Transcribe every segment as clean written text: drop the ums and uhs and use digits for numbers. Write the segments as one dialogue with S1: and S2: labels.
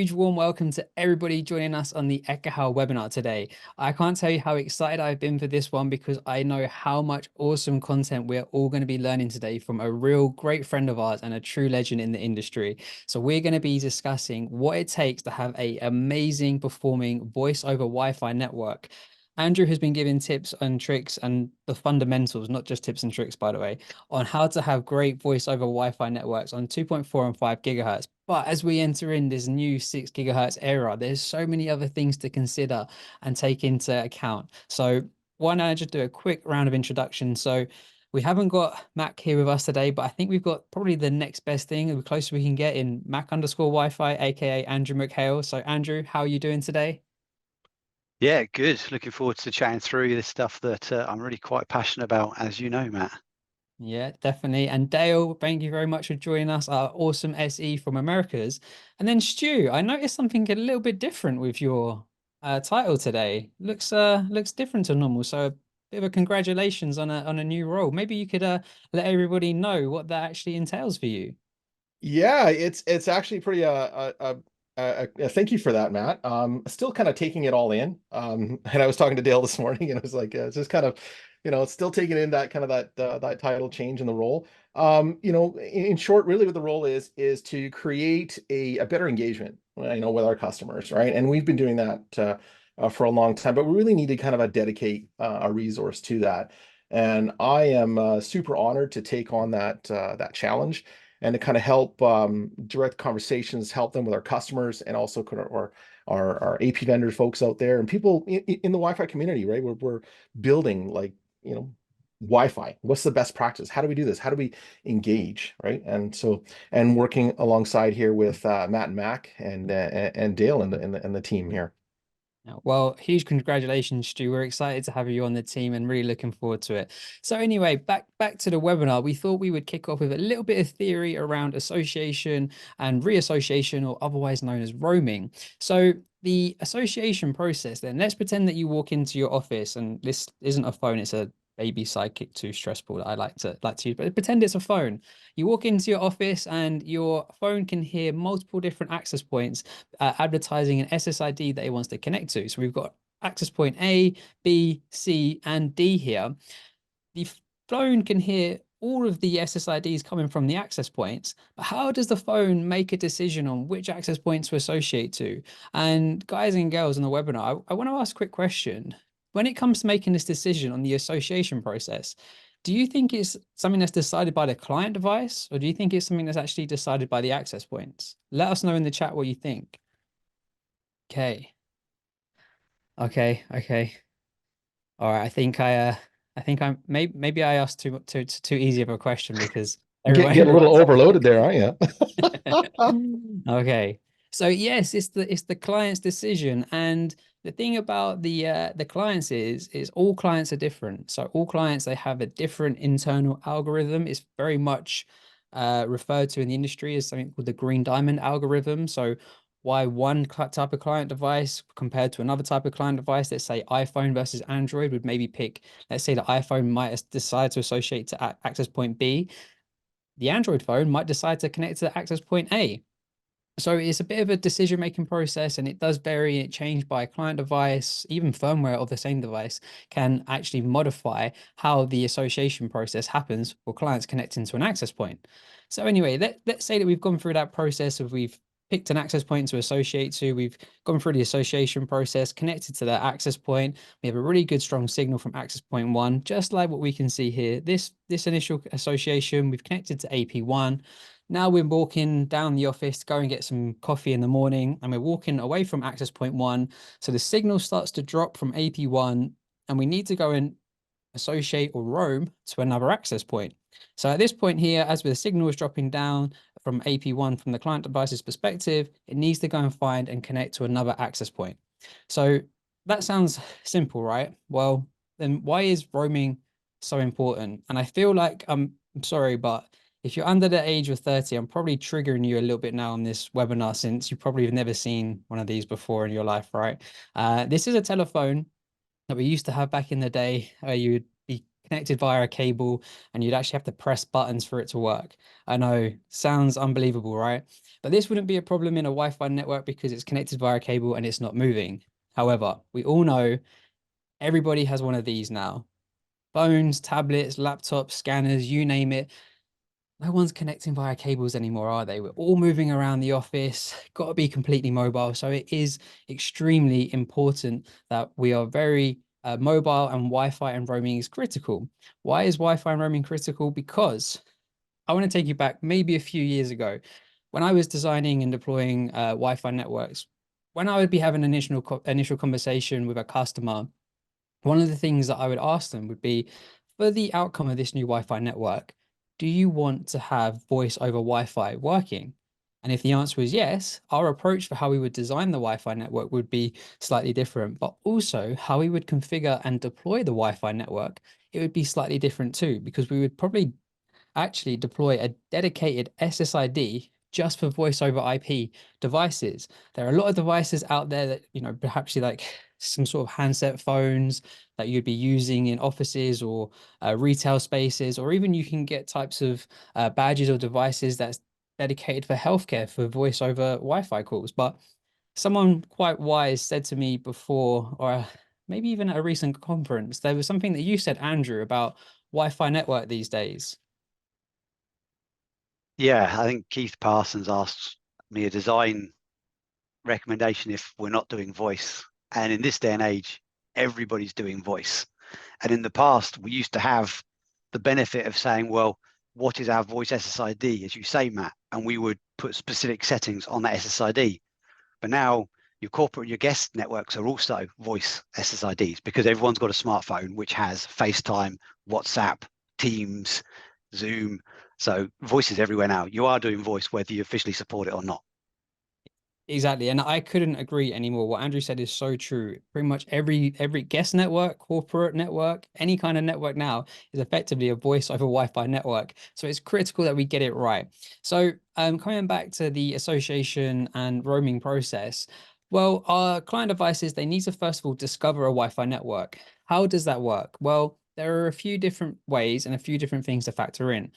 S1: Huge warm welcome to everybody joining us on the Ekahau webinar today. I can't tell you how excited I've been for this one because I know how much awesome content we're all going to be learning today from a real great friend of ours and a true legend in the industry. So we're going to be discussing what it takes to have an amazing performing voice over Wi-Fi network. Andrew has been giving tips and tricks and the fundamentals, not just tips and tricks, by the way, on how to have great voice over Wi-Fi networks on 2.4 and 5 gigahertz. But as we enter in this new 6 gigahertz era, there's so many other things to consider and take into account. So why don't I just do a quick round of introduction? So we haven't got Mac here with us today, but I think we've got probably the next best thing, the closer we can get in Mac underscore Wi-Fi, aka Andrew McHale. So Andrew, how are you doing today?
S2: Yeah, good. Looking forward to chatting through this stuff that I'm really quite passionate about, as you know, Matt.
S1: Yeah, definitely. And Dale, thank you very much for joining us, our awesome SE from Americas. And then Stu, I noticed something a little bit different with your title today. Looks different to normal. So a bit of a congratulations on a new role. Maybe you could let everybody know what that actually entails for you.
S3: Yeah, it's actually pretty thank you for that, Matt. Still kind of taking it all in. And I was talking to Dale this morning, and I was like, it's just kind of, still taking in that kind of that title change in the role. In short, really, what the role is to create a better engagement, with our customers, right? And we've been doing that for a long time, but we really need to kind of dedicate a resource to that. And I am super honored to take on that challenge and to kind of help direct conversations, help them with our customers and also kind of our AP vendor folks out there and people in the Wi-Fi community, right? We're building Wi-Fi. What's the best practice? How do we do this? How do we engage, right? And working alongside here with Matt and Mac and Dale and the team here.
S1: Well, huge congratulations, Stu. We're excited to have you on the team and really looking forward to it. So anyway, back to the webinar. We thought we would kick off with a little bit of theory around association and reassociation, or otherwise known as roaming. So the association process, then let's pretend that you walk into your office and this isn't a phone, it's a baby sidekick too stressful that I like to use, but pretend it's a phone. You walk into your office and your phone can hear multiple different access points advertising an SSID that it wants to connect to. So we've got access point A, B, C, and D here. The phone can hear all of the SSIDs coming from the access points, but how does the phone make a decision on which access points to associate to? And guys and girls in the webinar, I want to ask a quick question. When it comes to making this decision on the association process, do you think it's something that's decided by the client device, or do you think it's something that's actually decided by the access points? Let us know in the chat what you think. Okay. Okay. All right. I think I'm maybe I asked too easy of a question because
S3: Get a little
S1: everyone's
S3: overloaded there, aren't you?
S1: okay. So yes, it's the client's decision. And the thing about the clients is all clients are different. So all clients, they have a different internal algorithm. It's very much referred to in the industry as something called the green diamond algorithm. So why one type of client device compared to another type of client device, let's say iPhone versus Android, would maybe pick, let's say the iPhone might decide to associate to access point B. The Android phone might decide to connect to access point A. So it's a bit of a decision-making process, and it does vary and change by client device. Even firmware of the same device can actually modify how the association process happens for clients connecting to an access point. So anyway, let's say that we've gone through that process of we've picked an access point to associate to, we've gone through the association process, connected to that access point. We have a really good strong signal from access point one, just like what we can see here. This initial association, we've connected to AP1. Now we're walking down the office to go and get some coffee in the morning, and we're walking away from access point one. So the signal starts to drop from AP1, and we need to go and associate or roam to another access point. So at this point here, as the signal is dropping down from AP1 from the client device's perspective, it needs to go and find and connect to another access point. So that sounds simple, right? Well, then why is roaming so important? And I feel like I'm sorry, but if you're under the age of 30, I'm probably triggering you a little bit now on this webinar since you probably have never seen one of these before in your life, right? This is a telephone that we used to have back in the day. You would be connected via a cable, and you'd actually have to press buttons for it to work. I know, sounds unbelievable, right? But this wouldn't be a problem in a Wi-Fi network because it's connected via a cable and it's not moving. However, we all know everybody has one of these now. Phones, tablets, laptops, scanners, you name it. No one's connecting via cables anymore, are they? We're all moving around the office, got to be completely mobile. So it is extremely important that we are very mobile, and Wi-Fi and roaming is critical. Why is Wi-Fi and roaming critical? Because I want to take you back maybe a few years ago when I was designing and deploying Wi-Fi networks. When I would be having an initial conversation with a customer, one of the things that I would ask them would be, for the outcome of this new Wi-Fi network, do you want to have voice over Wi-Fi working? And if the answer was yes, our approach for how we would design the Wi-Fi network would be slightly different, but also how we would configure and deploy the Wi-Fi network, it would be slightly different too, because we would probably actually deploy a dedicated SSID just for voice over IP devices. There are a lot of devices out there that, perhaps you like some sort of handset phones that you'd be using in offices or retail spaces, or even you can get types of badges or devices that's dedicated for healthcare for voice over Wi-Fi calls. But someone quite wise said to me before, or maybe even at a recent conference, there was something that you said, Andrew, about Wi-Fi network these days.
S2: Yeah, I think Keith Parsons asked me a design recommendation if we're not doing voice. And in this day and age, everybody's doing voice. And in the past, we used to have the benefit of saying, well, what is our voice SSID, as you say, Matt? And we would put specific settings on that SSID. But now your corporate, your guest networks are also voice SSIDs because everyone's got a smartphone which has FaceTime, WhatsApp, Teams, Zoom. So voice is everywhere now. You are doing voice whether you officially support it or not.
S1: Exactly. And I couldn't agree anymore. What Andrew said is so true. Pretty much every guest network, corporate network, any kind of network now is effectively a voice over Wi-Fi network. So it's critical that we get it right. So coming back to the association and roaming process, well, our client devices, they need to first of all discover a Wi-Fi network. How does that work? Well, there are a few different ways and a few different things to factor in.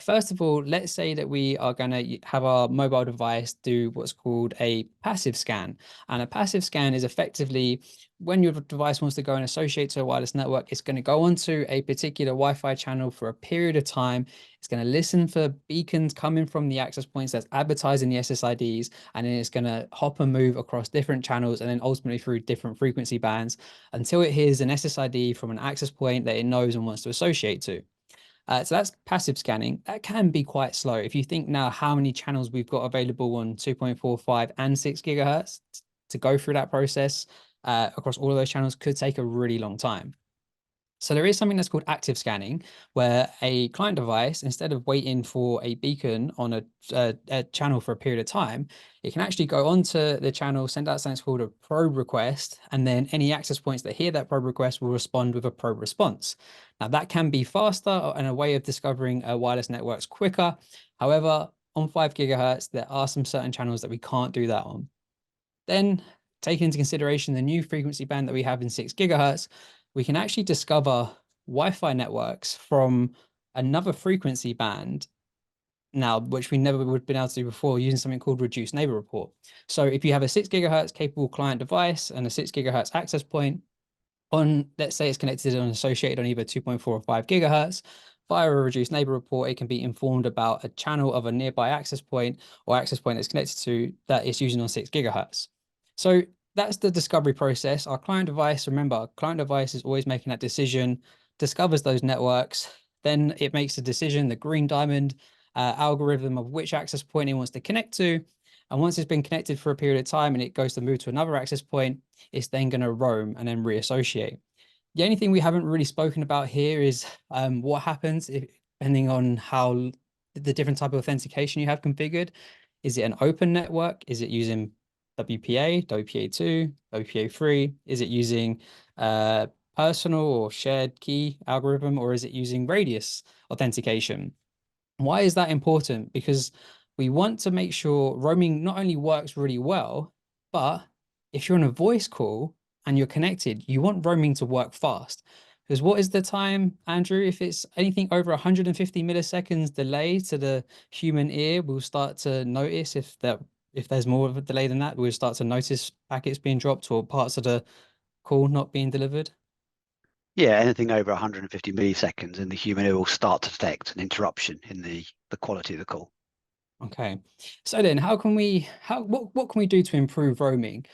S1: First of all, let's say that we are going to have our mobile device do what's called a passive scan. And a passive scan is effectively when your device wants to go and associate to a wireless network, it's going to go onto a particular Wi-Fi channel for a period of time. It's going to listen for beacons coming from the access points that's advertised in the SSIDs, and then it's going to hop and move across different channels and then ultimately through different frequency bands until it hears an SSID from an access point that it knows and wants to associate to. So that's passive scanning. That can be quite slow. If you think now how many channels we've got available on 2.45 and 6 gigahertz to go through that process across all of those channels could take a really long time. So there is something that's called active scanning, where a client device, instead of waiting for a beacon on a channel for a period of time, it can actually go onto the channel, send out something called a probe request, and then any access points that hear that probe request will respond with a probe response. Now that can be faster and a way of discovering wireless networks quicker. However, on 5 gigahertz, there are some certain channels that we can't do that on. Then, taking into consideration the new frequency band that we have in 6 gigahertz, we can actually discover Wi-Fi networks from another frequency band now, which we never would have been able to do before using something called reduced neighbor report. So if you have a 6 gigahertz capable client device and a 6 gigahertz access point on, let's say it's connected and associated on either 2.4 or 5 gigahertz, via a reduced neighbor report, it can be informed about a channel of a nearby access point or access point that's connected to that it's using on 6 gigahertz. So that's the discovery process. Our client device, remember, our client device is always making that decision, discovers those networks, then it makes a decision, the green diamond algorithm of which access point it wants to connect to. And once it's been connected for a period of time and it goes to move to another access point, it's then going to roam and then reassociate. The only thing we haven't really spoken about here is what happens if, depending on how the different type of authentication you have configured. Is it an open network? Is it using WPA, WPA2, WPA3? Is it using personal or shared key algorithm, or is it using radius authentication? Why is that important? Because we want to make sure roaming not only works really well, but if you're on a voice call and you're connected, you want roaming to work fast. Because what is the time, Andrew? If it's anything over 150 milliseconds delay to the human ear, we'll start to notice if there's more of a delay than that, we'll start to notice packets being dropped or parts of the call not being delivered.
S2: Yeah, anything over 150 milliseconds, and the human ear will start to detect an interruption in the quality of the call.
S1: Okay, so then what can we do to improve roaming?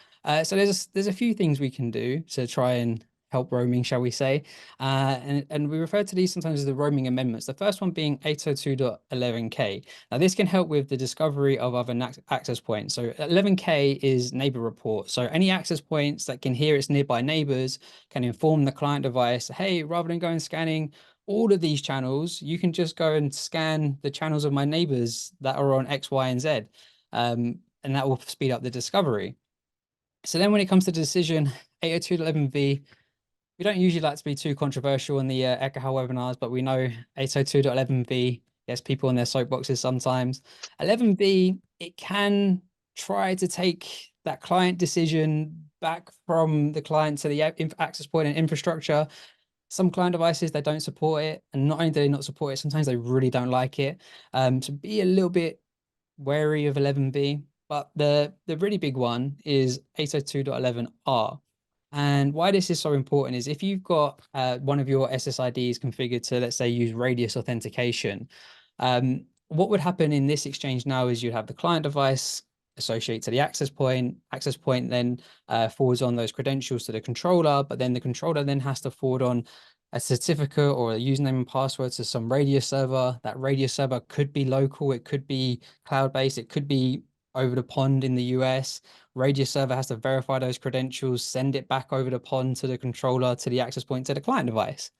S1: So there's a few things we can do to try and help roaming, shall we say? And we refer to these sometimes as the roaming amendments. The first one being 802.11k. Now this can help with the discovery of other access points. So 11k is neighbor report. So any access points that can hear its nearby neighbors can inform the client device, hey, rather than going scanning all of these channels, you can just go and scan the channels of my neighbors that are on X, Y, and Z. And that will speed up the discovery. So then when it comes to the decision 802.11v, we don't usually like to be too controversial in the Ekahau webinars, but we know 802.11v gets people on their soapboxes sometimes. 11v, it can try to take that client decision back from the client to the access point and infrastructure. Some client devices, they don't support it, and not only do they not support it, sometimes they really don't like it. So be a little bit wary of 11b, but the really big one is 802.11r. And why this is so important is if you've got one of your SSIDs configured to, let's say, use radius authentication, what would happen in this exchange now is you'd have the client device associate to the access point then forwards on those credentials to the controller, but then the controller then has to forward on a certificate or a username and password to some radius server. That radius server could be local, it could be cloud-based, it could be over the pond in the US. Radius server has to verify those credentials, send it back over the pond to the controller, to the access point, to the client device.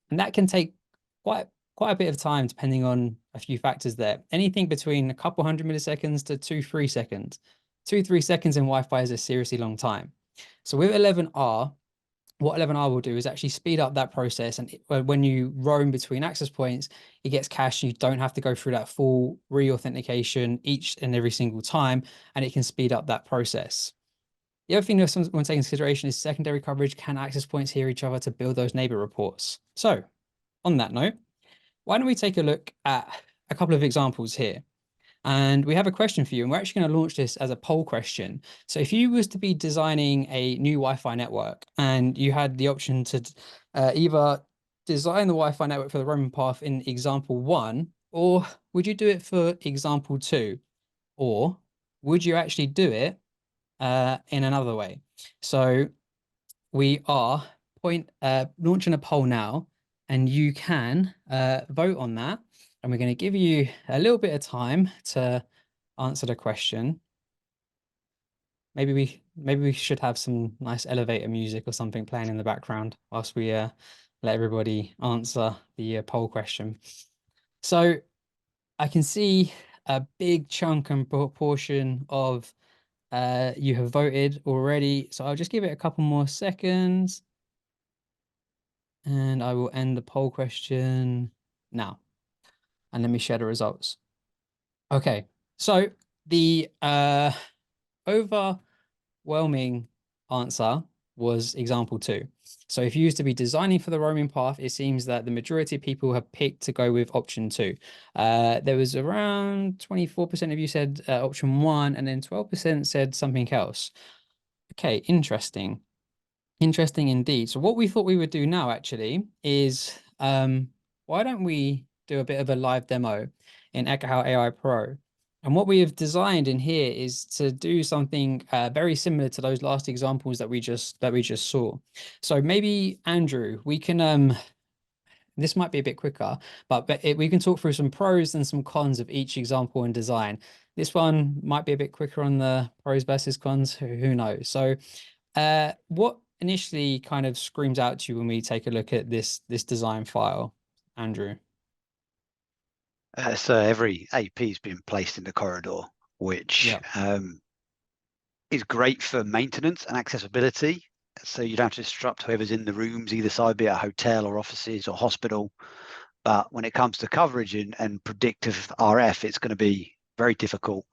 S1: And that can take quite a bit of time depending on a few factors there. Anything between a couple 100 milliseconds to 2-3 seconds. 2-3 seconds in Wi-Fi is a seriously long time. So with 11R, what 11R will do is actually speed up that process. And when you roam between access points, it gets cached. You don't have to go through that full re-authentication each and every single time, and it can speed up that process. The other thing that someone take into consideration is secondary coverage. Can access points hear each other to build those neighbor reports? So on that note, why don't we take a look at a couple of examples here? And we have a question for you, and we're actually going to launch this as a poll question. So if you was to be designing a new Wi-Fi network and you had the option to either design the Wi-Fi network for the roaming path in example 1, or would you do it for example 2? Or would you actually do it in another way? So we are launching a poll now, and you can vote on that. And we're going to give you a little bit of time to answer the question. Maybe we should have some nice elevator music or something playing in the background whilst we let everybody answer the poll question. So I can see a big chunk and proportion of you have voted already. So I'll just give it a couple more seconds. And I will end the poll question now. And let me share the results. Okay, so the overwhelming answer was example 2. So if you used to be designing for the roaming path, it seems that the majority of people have picked to go with option 2. There was around 24% of you said option 1, and then 12% said something else. Okay, interesting. Interesting indeed. So what we thought we would do now actually is why don't we do a bit of a live demo in Ekahau AI Pro? And what we have designed in here is to do something very similar to those last examples that we just saw. So maybe Andrew, we can this might be a bit quicker, but we can talk through some pros and some cons of each example and design. This one might be a bit quicker on the pros versus cons, who knows? So what initially kind of screams out to you when we take a look at this design file, Andrew?
S2: So every AP has been placed in the corridor, which is great for maintenance and accessibility. So you don't have to disrupt whoever's in the rooms either side, be it a hotel or offices or hospital. But when it comes to coverage and predictive RF, it's going to be very difficult.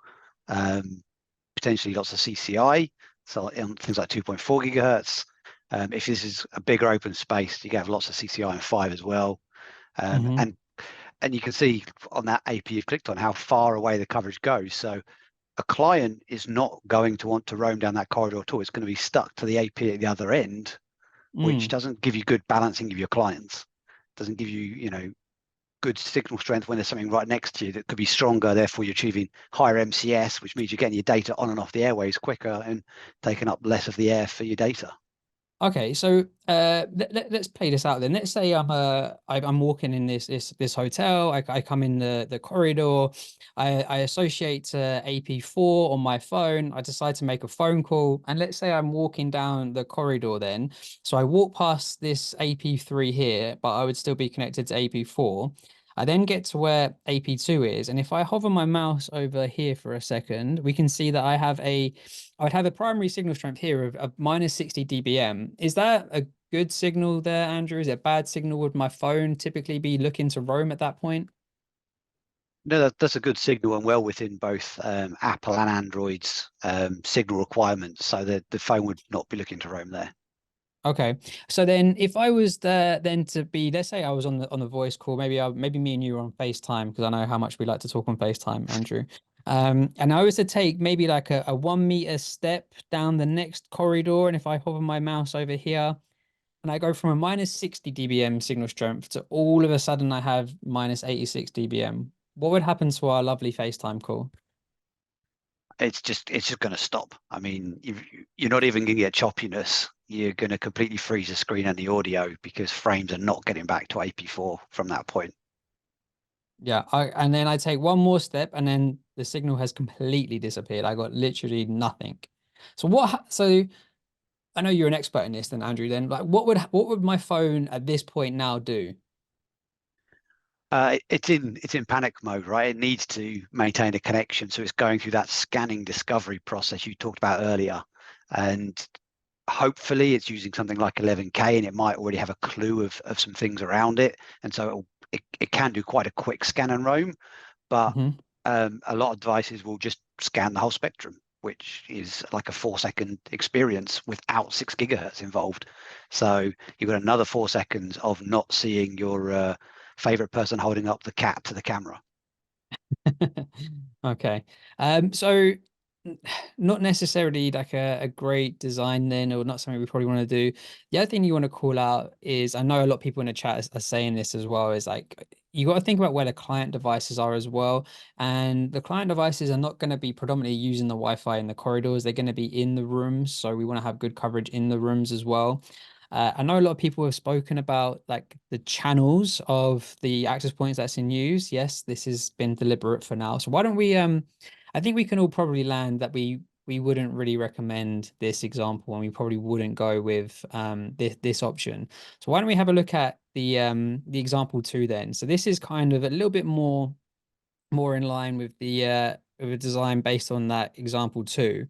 S2: Potentially lots of CCI, so on things like 2.4 gigahertz. If this is a bigger open space, you can have lots of CCI and 5 as well.
S1: Mhm.
S2: And you can see on that AP you've clicked on how far away the coverage goes. So a client is not going to want to roam down that corridor at all. It's going to be stuck to the AP at the other end, which
S1: Mm.
S2: doesn't give you good balancing of your clients. Doesn't give you, good signal strength when there's something right next to you that could be stronger. Therefore, you're achieving higher MCS, which means you're getting your data on and off the airways quicker and taking up less of the air for your data.
S1: Okay, so let's play this out then. Let's say I'm walking in this hotel. I come in the corridor. I associate AP4 on my phone. I decide to make a phone call, and let's say I'm walking down the corridor then. So I walk past this AP3 here, but I would still be connected to AP4. I then get to where AP2 is, and if I hover my mouse over here for a second, we can see that I would have a primary signal strength here of minus 60 dBm. Is that a good signal there, Andrew? Is it a bad signal? Would my phone typically be looking to roam at that point?
S2: No, that's a good signal and well within both Apple and Android's signal requirements, so that the phone would not be looking to roam there.
S1: Okay. So then if I was there then to be, let's say I was on the voice call, maybe me and you were on FaceTime, because I know how much we like to talk on FaceTime, Andrew. And I was to take maybe like a 1 meter step down the next corridor, and if I hover my mouse over here, and I go from a minus 60 dBm signal strength to all of a sudden I have minus 86 dBm. What would happen to our lovely FaceTime call?
S2: It's just going to stop. I mean, you're not even going to get choppiness. You're going to completely freeze the screen and the audio because frames are not getting back to AP4 from that point.
S1: Yeah, and then I take one more step and then the signal has completely disappeared. I got literally nothing. So I know you're an expert in this then, Andrew, then like what would my phone at this point now do?
S2: It's in panic mode, right? It needs to maintain a connection, so it's going through that scanning discovery process you talked about earlier, and hopefully it's using something like 11K, and it might already have a clue of some things around it, and so it can do quite a quick scan and roam. But
S1: Mhm.
S2: a lot of devices will just scan the whole spectrum, which is like a 4 second experience without 6 GHz involved. So you've got another 4 seconds of not seeing your favorite person holding up the cat to the camera.
S1: Okay. So not necessarily like a great design then, or not something we probably want to do. The other thing you want to call out is, I know a lot of people in the chat are saying this as well, is like you got to think about where the client devices are as well. And the client devices are not going to be predominantly using the Wi-Fi in the corridors. They're going to be in the rooms. So we want to have good coverage in the rooms as well. I know a lot of people have spoken about like the channels of the access points that's in use. Yes, this has been deliberate for now. So why don't we I think we can all probably land that we wouldn't really recommend this example, and we probably wouldn't go with this option. So why don't we have a look at the example two then? So this is kind of a little bit more in line with the design based on that example two.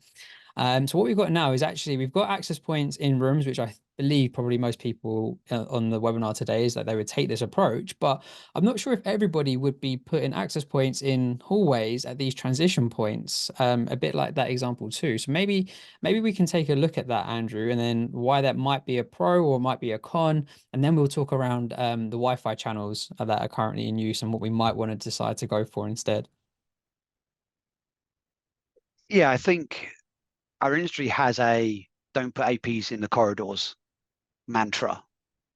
S1: So what we've got now is actually we've got access points in rooms, which I believe probably most people on the webinar today is that they would take this approach, but I'm not sure if everybody would be putting access points in hallways at these transition points, a bit like that example too. So maybe we can take a look at that, Andrew, and then why that might be a pro or might be a con, and then we'll talk around the Wi-Fi channels that are currently in use and what we might want to decide to go for instead.
S2: Yeah, I think our industry has a don't put APs in the corridors mantra.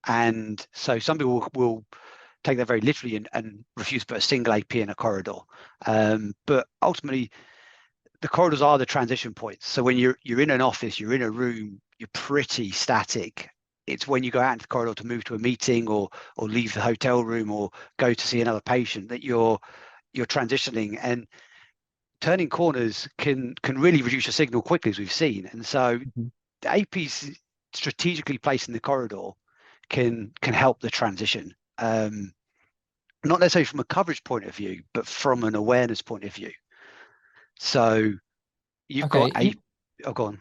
S2: And so some people will take that very literally and refuse to put a single AP in a corridor. But ultimately, the corridors are the transition points. So when you're in an office, you're in a room, you're pretty static. It's when you go out into the corridor to move to a meeting or leave the hotel room or go to see another patient that you're transitioning, and turning corners can really reduce your signal quickly, as we've seen. And so
S1: Mhm.
S2: the APs strategically placed in the corridor can help the transition. Not necessarily from a coverage point of view, but from an awareness point of view. So you've got
S1: Okay.
S2: oh, go on.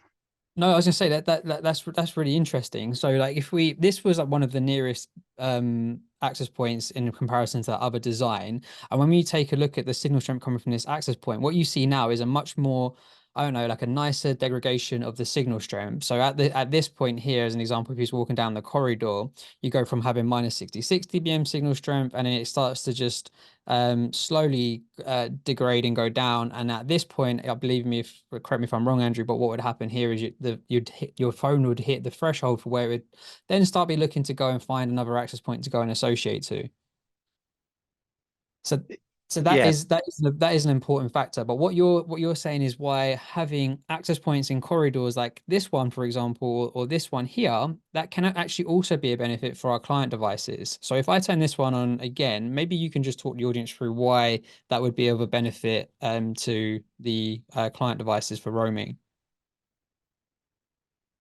S1: No, I was gonna say that's really interesting. So like if we this was like one of the nearest access points in comparison to that other design. And when we take a look at the signal strength coming from this access point, what you see now is a much more I don't know, like a nicer degradation of the signal strength. So at this point here, as an example, if he's walking down the corridor, you go from having minus 66 dBm signal strength, and then it starts to just slowly degrade and go down. And at this point, I believe me, if correct me if I'm wrong, Andrew, but what would happen here is your phone would hit the threshold for where it would then start be looking to go and find another access point to go and associate to. So so
S2: Yeah.
S1: that is an important factor. But what you're saying is why having access points in corridors like this one, for example, or this one here, that can actually also be a benefit for our client devices. So if I turn this one on again, maybe you can just talk the audience through why that would be of a benefit to the client devices for roaming.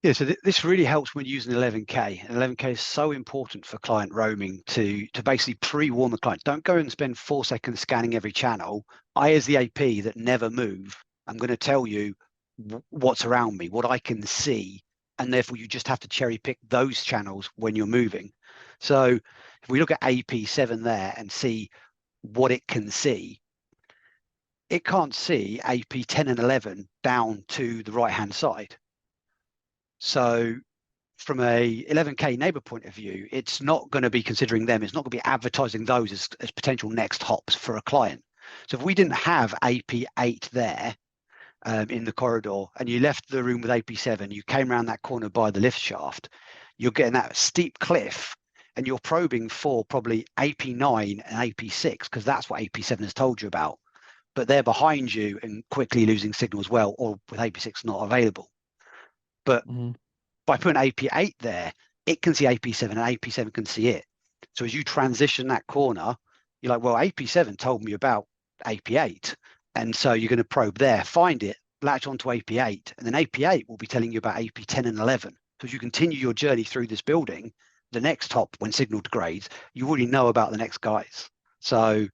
S2: Yeah, so this really helps when using 11K. And 11K is so important for client roaming to basically pre-warn the client. Don't go and spend 4 seconds scanning every channel. I, as the AP that never move, I'm going to tell you what's around me, what I can see, and therefore you just have to cherry pick those channels when you're moving. So if we look at AP7 there and see what it can see, it can't see AP10 and 11 down to the right-hand side. So from a 11K neighbor point of view, it's not going to be considering them. It's not going to be advertising those as potential next hops for a client. So if we didn't have AP8 there in the corridor and you left the room with AP7, you came around that corner by the lift shaft, you're getting that steep cliff and you're probing for probably AP9 and AP6 because that's what AP7 has told you about. But they're behind you and quickly losing signal as well, or with AP6 not available. But by putting AP8 there, it can see AP7 and AP7 can see it. So as you transition that corner, you're like, well, AP7 told me about AP8. And so you're going to probe there, find it, latch onto AP8, and then AP8 will be telling you about AP10 and 11. So as you continue your journey through this building, the next hop, when signal degrades, you already know about the next guys. So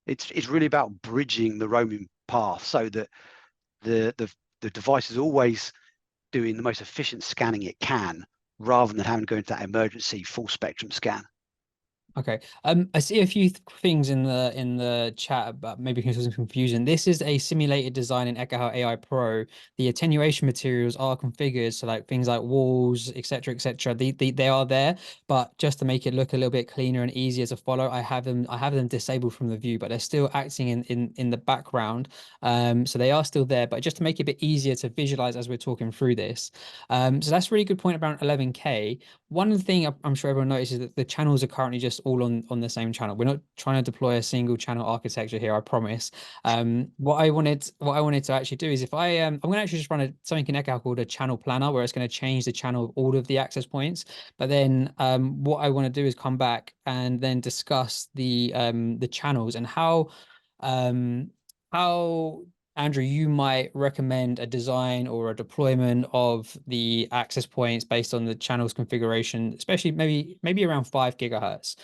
S2: it's really about bridging the roaming path so that the device is always doing the most efficient scanning it can rather than having to go into that emergency full spectrum scan.
S1: Okay. I see a few things in the chat about maybe some confusion. This is a simulated design in Ekahau AI Pro. The attenuation materials are configured, so like things like walls, etc., etc. They are there, but just to make it look a little bit cleaner and easier to follow, I have them disabled from the view, but they're still acting in the background. So they are still there, but just to make it a bit easier to visualize as we're talking through this. So that's a really good point about 11K. One thing I'm sure everyone notices that the channels are currently just all on the same channel. We're not trying to deploy a single channel architecture here, I promise. What I wanted to actually do is if I'm going to actually just run something in Ekahau called a channel planner, where it's going to change the channel of all of the access points. But then what I want to do is come back and then discuss the channels and how Andrew, you might recommend a design or a deployment of the access points based on the channel's configuration, especially maybe around 5 gigahertz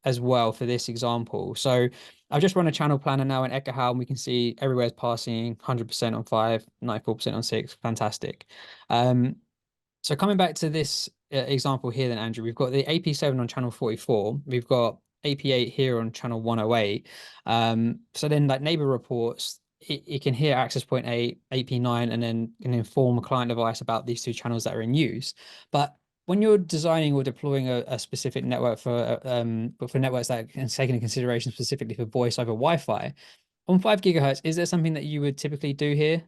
S1: as well for this example. So I've just run a channel planner now in Ekahau, and we can see everywhere's passing 100% on 5, 94% on 6. Fantastic. So coming back to this example here then, Andrew, we've got the AP7 on channel 44. We've got AP8 here on channel 108. So then like neighbor reports, it can hear access point 8, AP9, and then can inform a client device about these two channels that are in use. But when you're designing or deploying a specific network for networks that are taken into consideration specifically for voice over Wi-Fi, on 5 gigahertz, is there something that you would typically do here?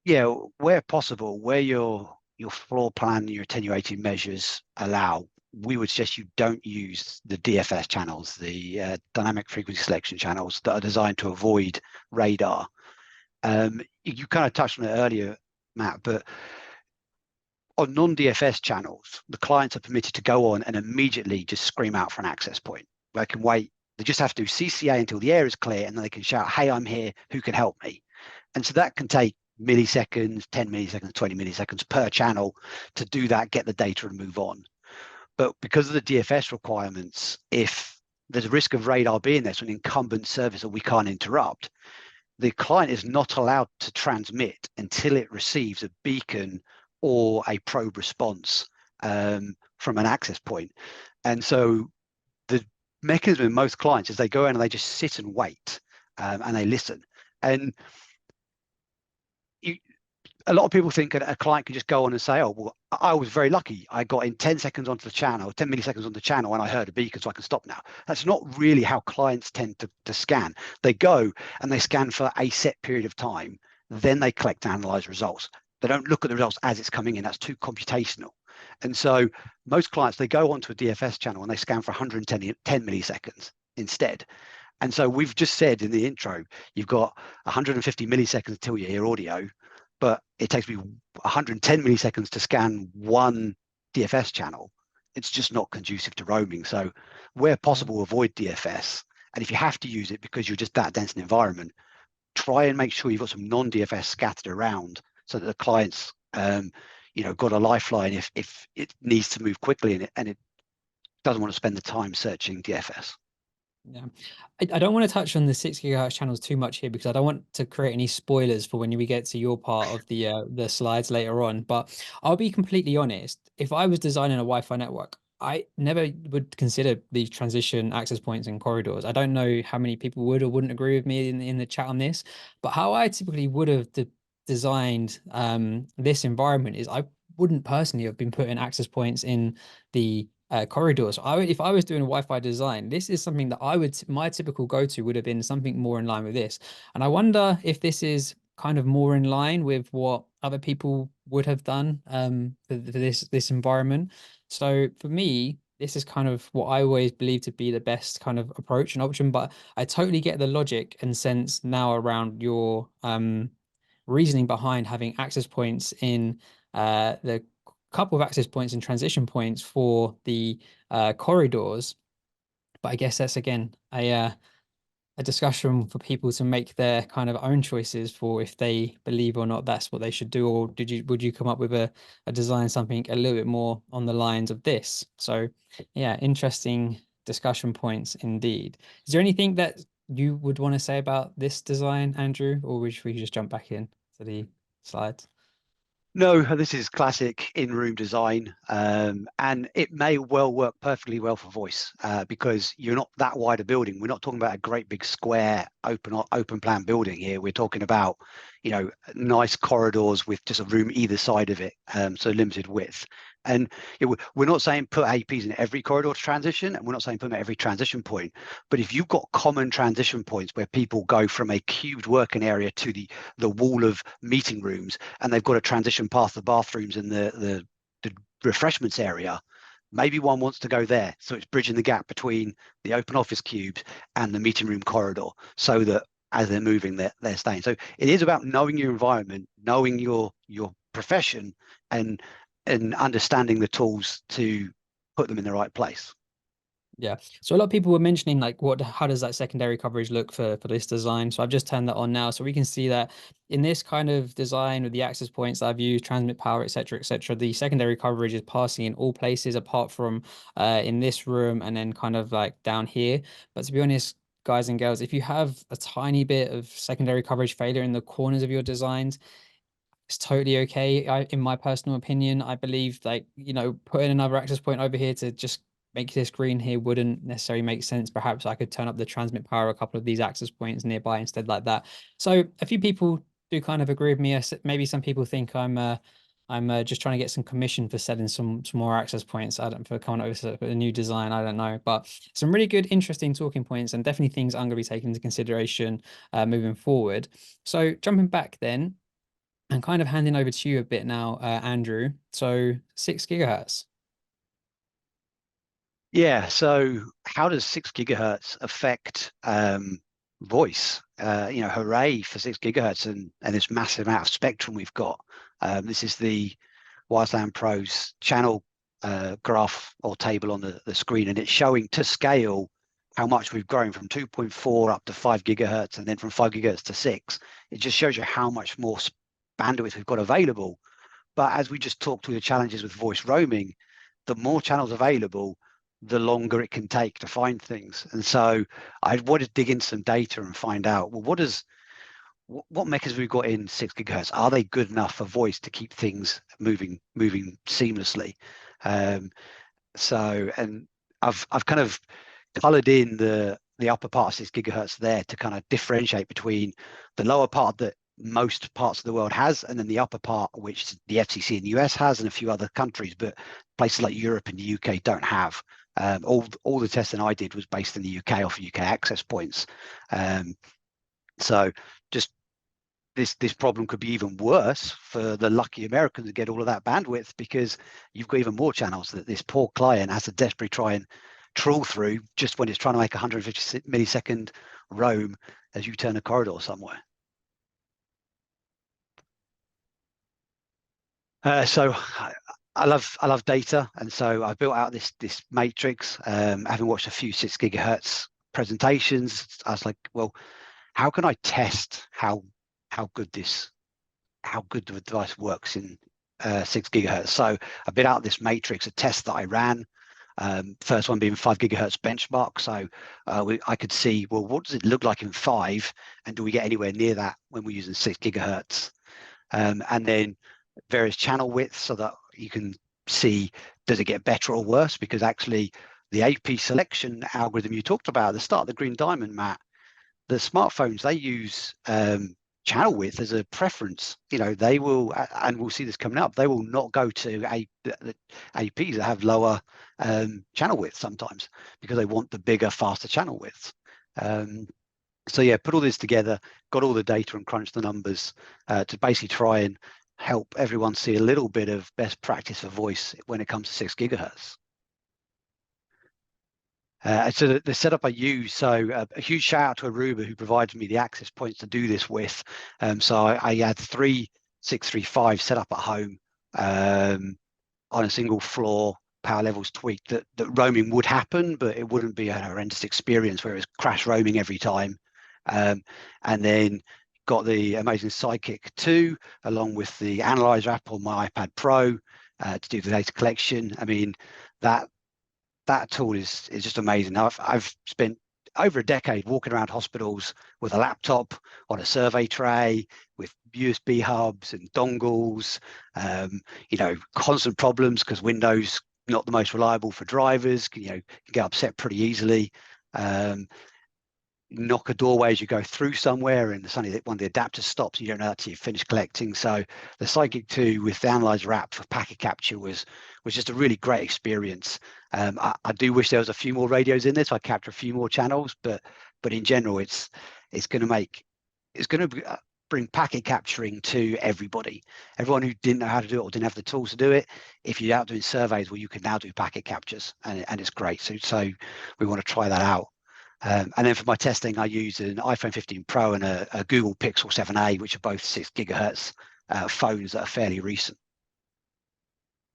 S2: Yeah, where possible, where your floor plan, your attenuating measures allow, we would suggest you don't use the DFS channels, the dynamic frequency selection channels that are designed to avoid radar. You kind of touched on it earlier, Matt, but on non-DFS channels, the clients are permitted to go on and immediately just scream out for an access point. They can wait. They just have to do CCA until the air is clear, and then they can shout, "Hey, I'm here. Who can help me?" And so that can take milliseconds, 10 milliseconds, 20 milliseconds per channel to do that, get the data and move on. But because of the DFS requirements, if there's a risk of radar being there, so an incumbent service that we can't interrupt, the client is not allowed to transmit until it receives a beacon or a probe response from an access point. And so the mechanism in most clients is they go in and they just sit and wait and they listen. And you, a lot of people think a client can just go on and say, oh, well, I was very lucky. I got in 10 seconds onto the channel, 10 milliseconds on the channel, and I heard a beacon, so I can stop now. That's not really how clients tend to scan. They go and they scan for a set period of time, then they collect and analyze results. They don't look at the results as it's coming in. That's too computational. And so most clients, they go onto a DFS channel and they scan for 110 milliseconds instead. And so we've just said in the intro, you've got 150 milliseconds until you hear audio, but it takes me 110 milliseconds to scan one DFS channel. It's just not conducive to roaming. So where possible, avoid DFS. And if you have to use it because you're just that dense an environment, try and make sure you've got some non-DFS scattered around so that the client's got a lifeline if it needs to move quickly and it doesn't want to spend the time searching DFS.
S1: Yeah, I don't want to touch on the 6 gigahertz channels too much here because I don't want to create any spoilers for when we get to your part of the slides later on. But I'll be completely honest. If I was designing a Wi-Fi network, I never would consider these transition access points and corridors. I don't know how many people would or wouldn't agree with me in the chat on this, but how I typically would have designed this environment is I wouldn't personally have been putting access points in the corridors. If I was doing a Wi-Fi design, this is something that my typical go-to would have been something more in line with this. And I wonder if this is kind of more in line with what other people would have done for this environment. So for me, this is kind of what I always believe to be the best kind of approach and option. But I totally get the logic and sense now around your reasoning behind having access points in the couple of access points and transition points for the corridors. But I guess that's again a discussion for people to make their kind of own choices for if they believe or not that's what they should do. Or would you come up with a design something a little bit more on the lines of this? So yeah, interesting discussion points indeed. Is there anything that you would want to say about this design, Andrew, or should we just jump back in to the slides?
S2: No, this is classic in-room design, and it may well work perfectly well for voice because you're not that wide a building. We're not talking about a great big square open plan building here. We're talking about, nice corridors with just a room either side of it, so limited width. And we're not saying put APs in every corridor to transition, and we're not saying put them at every transition point. But if you've got common transition points where people go from a cubed working area to the wall of meeting rooms, and they've got a transition past the bathrooms and the refreshments area, maybe one wants to go there. So it's bridging the gap between the open office cubes and the meeting room corridor, so that as they're moving, they're staying. So it is about knowing your environment, knowing your profession, and understanding the tools to put them in the right place.
S1: Yeah. So a lot of people were mentioning like how does that secondary coverage look for this design? So I've just turned that on now. So we can see that in this kind of design with the access points that I've used, transmit power, etc., the secondary coverage is passing in all places apart from in this room and then kind of like down here. But to be honest, guys and girls, if you have a tiny bit of secondary coverage failure in the corners of your designs, it's totally okay. In my personal opinion, I believe like, putting another access point over here to just make this green here wouldn't necessarily make sense. Perhaps I could turn up the transmit power a couple of these access points nearby instead like that. So a few people do kind of agree with me. Maybe some people think I'm just trying to get some commission for selling some more access points. I don't for coming up with a new design. I don't know, but some really good, interesting talking points and definitely things I'm going to be taking into consideration moving forward. So jumping back then, and kind of handing over to you a bit now, Andrew. So 6 gigahertz.
S2: Yeah. So how does 6 gigahertz affect voice? Hooray for 6 gigahertz and this massive amount of spectrum we've got. This is the Wireless LAN Pros channel graph or table on the screen, and it's showing to scale how much we've grown from 2.4 up to 5 gigahertz, and then from 5 gigahertz to 6. It just shows you how much more bandwidth we've got available. But as we just talked through the challenges with voice roaming, the more channels available, the longer it can take to find things. And so I wanted to dig into some data and find out, well, what mechanisms we've got in 6 gigahertz? Are they good enough for voice to keep things moving seamlessly? And I've kind of colored in the the upper part of 6 gigahertz there to kind of differentiate between the lower part that most parts of the world has, and then the upper part, which the FCC in the US has, and a few other countries, but places like Europe and the UK don't have. All the testing I did was based in the UK off UK access points. So just this problem could be even worse for the lucky Americans to get all of that bandwidth, because you've got even more channels that this poor client has to desperately try and trawl through just when it's trying to make 150 millisecond roam as you turn a corridor somewhere. So I love data, and so I built out this matrix. Having watched a few 6 gigahertz presentations, I was like, well, how can I test how good the device works in 6 gigahertz? So I built out this matrix of tests that I ran. First one being 5 gigahertz benchmark. So I could see, well, what does it look like in 5, and do we get anywhere near that when we're using 6 gigahertz? And then various channel widths, so that you can see, does it get better or worse? Because actually the AP selection algorithm you talked about at the start, the green diamond, Matt, the smartphones, they use channel width as a preference. You know, they will, and we'll see this coming up, they will not go to the APs that have lower channel width sometimes, because they want the bigger, faster channel widths. So yeah, put all this together, got all the data and crunched the numbers to basically try and help everyone see a little bit of best practice for voice when it comes to 6 gigahertz. So the setup I use, so a huge shout out to Aruba, who provides me the access points to do this with. So I had 3 635 set up at home on a single floor, power levels tweaked, that roaming would happen, but it wouldn't be a horrendous experience where it was crash roaming every time. And then got the amazing Sidekick 2 along with the Analyzer app on my iPad Pro to do the data collection. I mean, that tool is just amazing. Now, I've spent over a decade walking around hospitals with a laptop on a survey tray with USB hubs and dongles, you know, constant problems because Windows not the most reliable for drivers, you know, can get upset pretty easily. Knock a doorway as you go through somewhere, and suddenly one of the adapters stops and you don't know until you finish collecting. So the Sidekick 2 with the Analyzer app for packet capture was just a really great experience. I do wish there was a few more radios in this, so I capture a few more channels, but in general, it's going to bring packet capturing to everybody. Everyone who didn't know how to do it or didn't have the tools to do it, if you're out doing surveys, well, you can now do packet captures, and it's great. So we want to try that out. And then for my testing, I use an iPhone 15 Pro and a Google Pixel 7a, which are both 6 gigahertz phones that are fairly recent.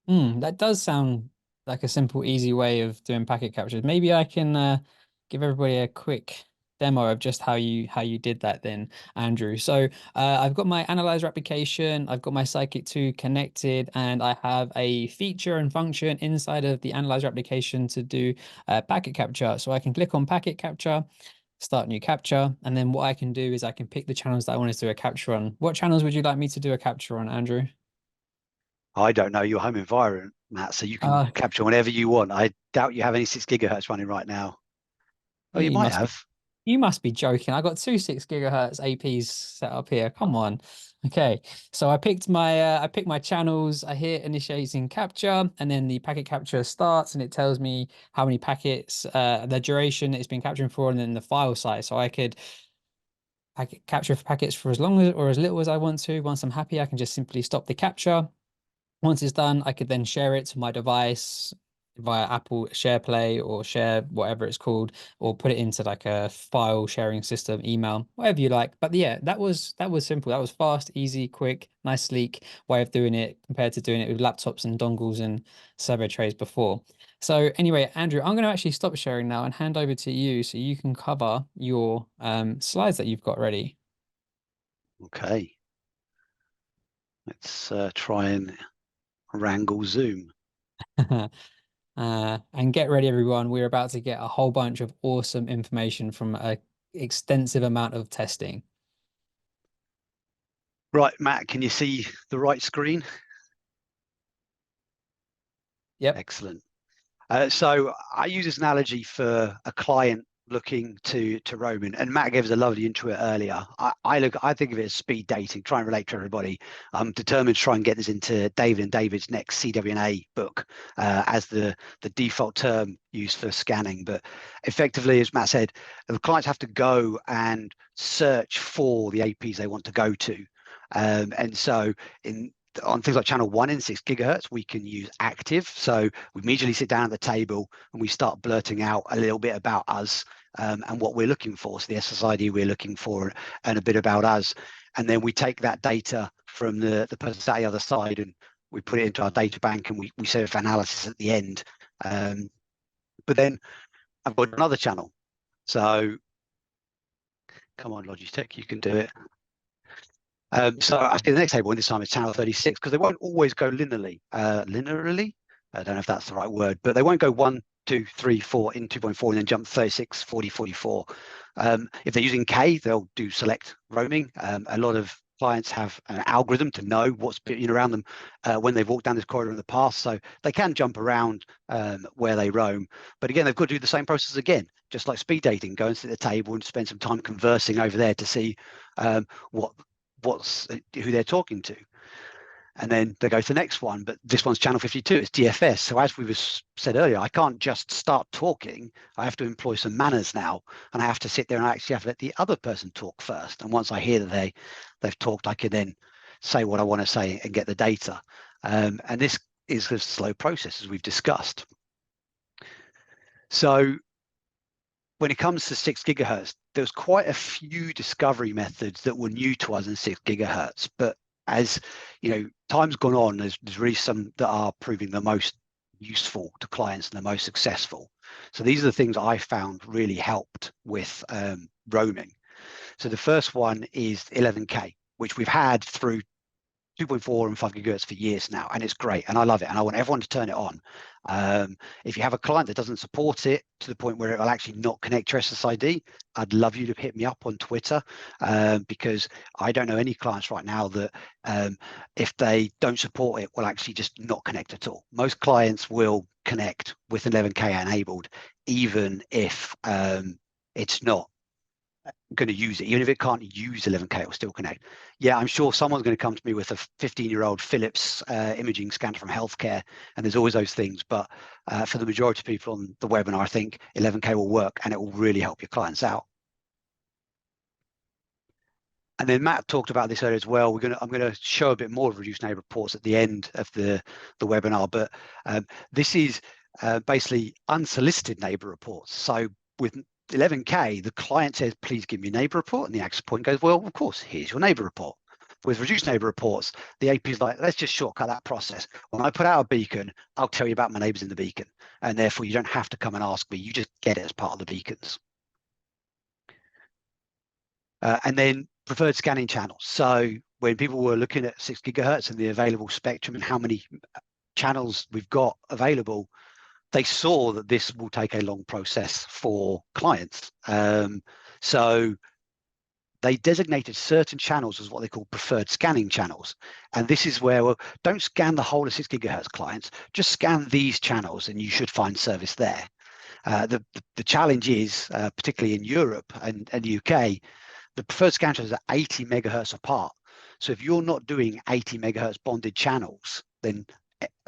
S1: That does sound like a simple, easy way of doing packet captures. Maybe I can give everybody a quick demo of just how you did that then, Andrew. So I've got my Analyzer application, I've got my Sidekick 2 connected, and I have a feature and function inside of the Analyzer application to do packet capture. So I can click on packet capture, start new capture, and then what I can do is I can pick the channels that I want to do a capture on. What channels would you like me to do a capture on, Andrew?
S2: I don't know your home environment, Matt, so you can capture whenever you want. I doubt you have any 6 gigahertz running right now. Oh, you might have.
S1: You must be joking. I got 2 6 gigahertz APs set up here. Come on. Okay. So I picked my channels. I hit initiating capture, and then the packet capture starts, and it tells me how many packets, the duration it's been capturing for, and then the file size. So I could capture packets for as long as or as little as I want to. Once I'm happy, I can just simply stop the capture. Once it's done, I could then share it to my device via Apple SharePlay or Share, whatever it's called, or put it into like a file sharing system, email, whatever you like. But yeah, that was simple. That was fast, easy, quick, nice, sleek way of doing it compared to doing it with laptops and dongles and server trays before. So anyway, Andrew, I'm going to actually stop sharing now and hand over to you so you can cover your slides that you've got ready.
S2: Okay. Let's try and wrangle Zoom.
S1: And get ready, everyone. We're about to get a whole bunch of awesome information from an extensive amount of testing.
S2: Right, Matt, can you see the right screen?
S1: Yep.
S2: Excellent. So I use this analogy for a client looking to roaming, and Matt gave us a lovely intro earlier. I think of it as speed dating, try and relate to everybody. I'm determined to try and get this into David and David's next CWNA book as the default term used for scanning. But effectively, as Matt said, the clients have to go and search for the APs they want to go to, and so on things like channel 1 in 6 gigahertz, we can use active. So we immediately sit down at the table and we start blurting out a little bit about us and what we're looking for. So the SSID we're looking for and a bit about us. And then we take that data from the person sat at the other side and we put it into our data bank and we set up analysis at the end. But then I've got another channel. So come on, Logitech, you can do it. So actually the next table, and this time it's channel 36, because they won't always go linearly. Linearly? I don't know if that's the right word, but they won't go 1, 2, 3, 4 in 2.4 and then jump 36, 40, 44. If they're using K, they'll do select roaming. A lot of clients have an algorithm to know what's been around them when they've walked down this corridor in the past, so they can jump around where they roam. But again, they've got to do the same process again, just like speed dating, go and sit at the table and spend some time conversing over there to see who they're talking to, and then they go to the next one. But this one's channel 52, it's DFS. So as we said earlier, I can't just start talking, I have to employ some manners now, and I have to sit there and actually have to let the other person talk first, and once I hear that they've talked, I can then say what I want to say and get the data. And this is a slow process, as we've discussed. So when it comes to 6 gigahertz, there's quite a few discovery methods that were new to us in 6 gigahertz. But as you know, time's gone on, there's really some that are proving the most useful to clients and the most successful. So these are the things I found really helped with roaming. So the first one is 11K, which we've had through 2.4 and 5 gigahertz for years now, and it's great, and I love it, and I want everyone to turn it on. If you have a client that doesn't support it to the point where it will actually not connect your SSID, I'd love you to hit me up on Twitter, because I don't know any clients right now that if they don't support it will actually just not connect at all. Most clients will connect with 11K enabled, even if it's not going to use it. Even if it can't use 11K, it will still connect. Yeah, I'm sure someone's going to come to me with a 15-year-old Philips imaging scanner from healthcare, and there's always those things. But for the majority of people on the webinar, I think 11K will work, and it will really help your clients out. And then Matt talked about this earlier as well. I'm going to show a bit more of reduced neighbor reports at the end of the webinar, but this is basically unsolicited neighbor reports. So with 11K, the client says, please give me a neighbor report, and the access point goes, well, of course, here's your neighbor report. With reduced neighbor reports, the AP is like, let's just shortcut that process. When I put out a beacon, I'll tell you about my neighbors in the beacon, and therefore you don't have to come and ask me, you just get it as part of the beacons. And then preferred scanning channels. So when people were looking at 6 gigahertz and the available spectrum and how many channels we've got available, they saw that this will take a long process for clients. So they designated certain channels as what they call preferred scanning channels. And this is where, well, don't scan the whole of 6 gigahertz clients, just scan these channels and you should find service there. The challenge is, particularly in Europe and the UK, the preferred scan channels are 80 megahertz apart. So if you're not doing 80 megahertz bonded channels, then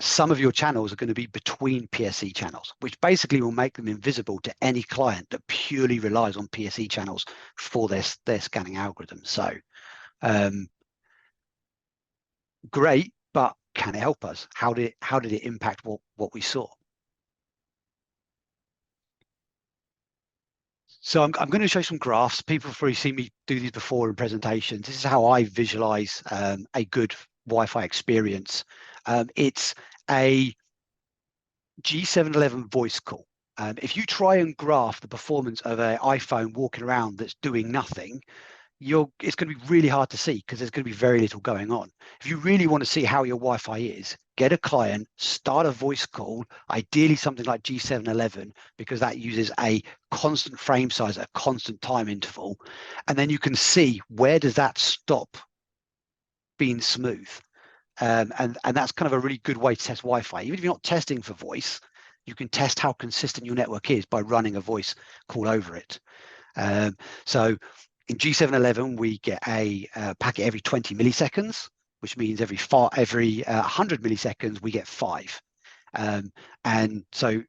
S2: some of your channels are going to be between PSE channels, which basically will make them invisible to any client that purely relies on PSE channels for their scanning algorithm. So great, but can it help us? How did it impact what we saw? So I'm going to show some graphs. People have probably seen me do these before in presentations. This is how I visualize a good Wi-Fi experience. It's a G711 voice call. If you try and graph the performance of an iPhone walking around that's doing nothing, it's going to be really hard to see because there's going to be very little going on. If you really want to see how your Wi-Fi is, get a client, start a voice call, ideally something like G711, because that uses a constant frame size, a constant time interval, and then you can see where does that stop being smooth. And that's kind of a really good way to test Wi-Fi. Even if you're not testing for voice, You can test how consistent your network is by running a voice call over it. So in G711, we get a packet every 20 milliseconds, which means every 100 milliseconds, we get 5. And so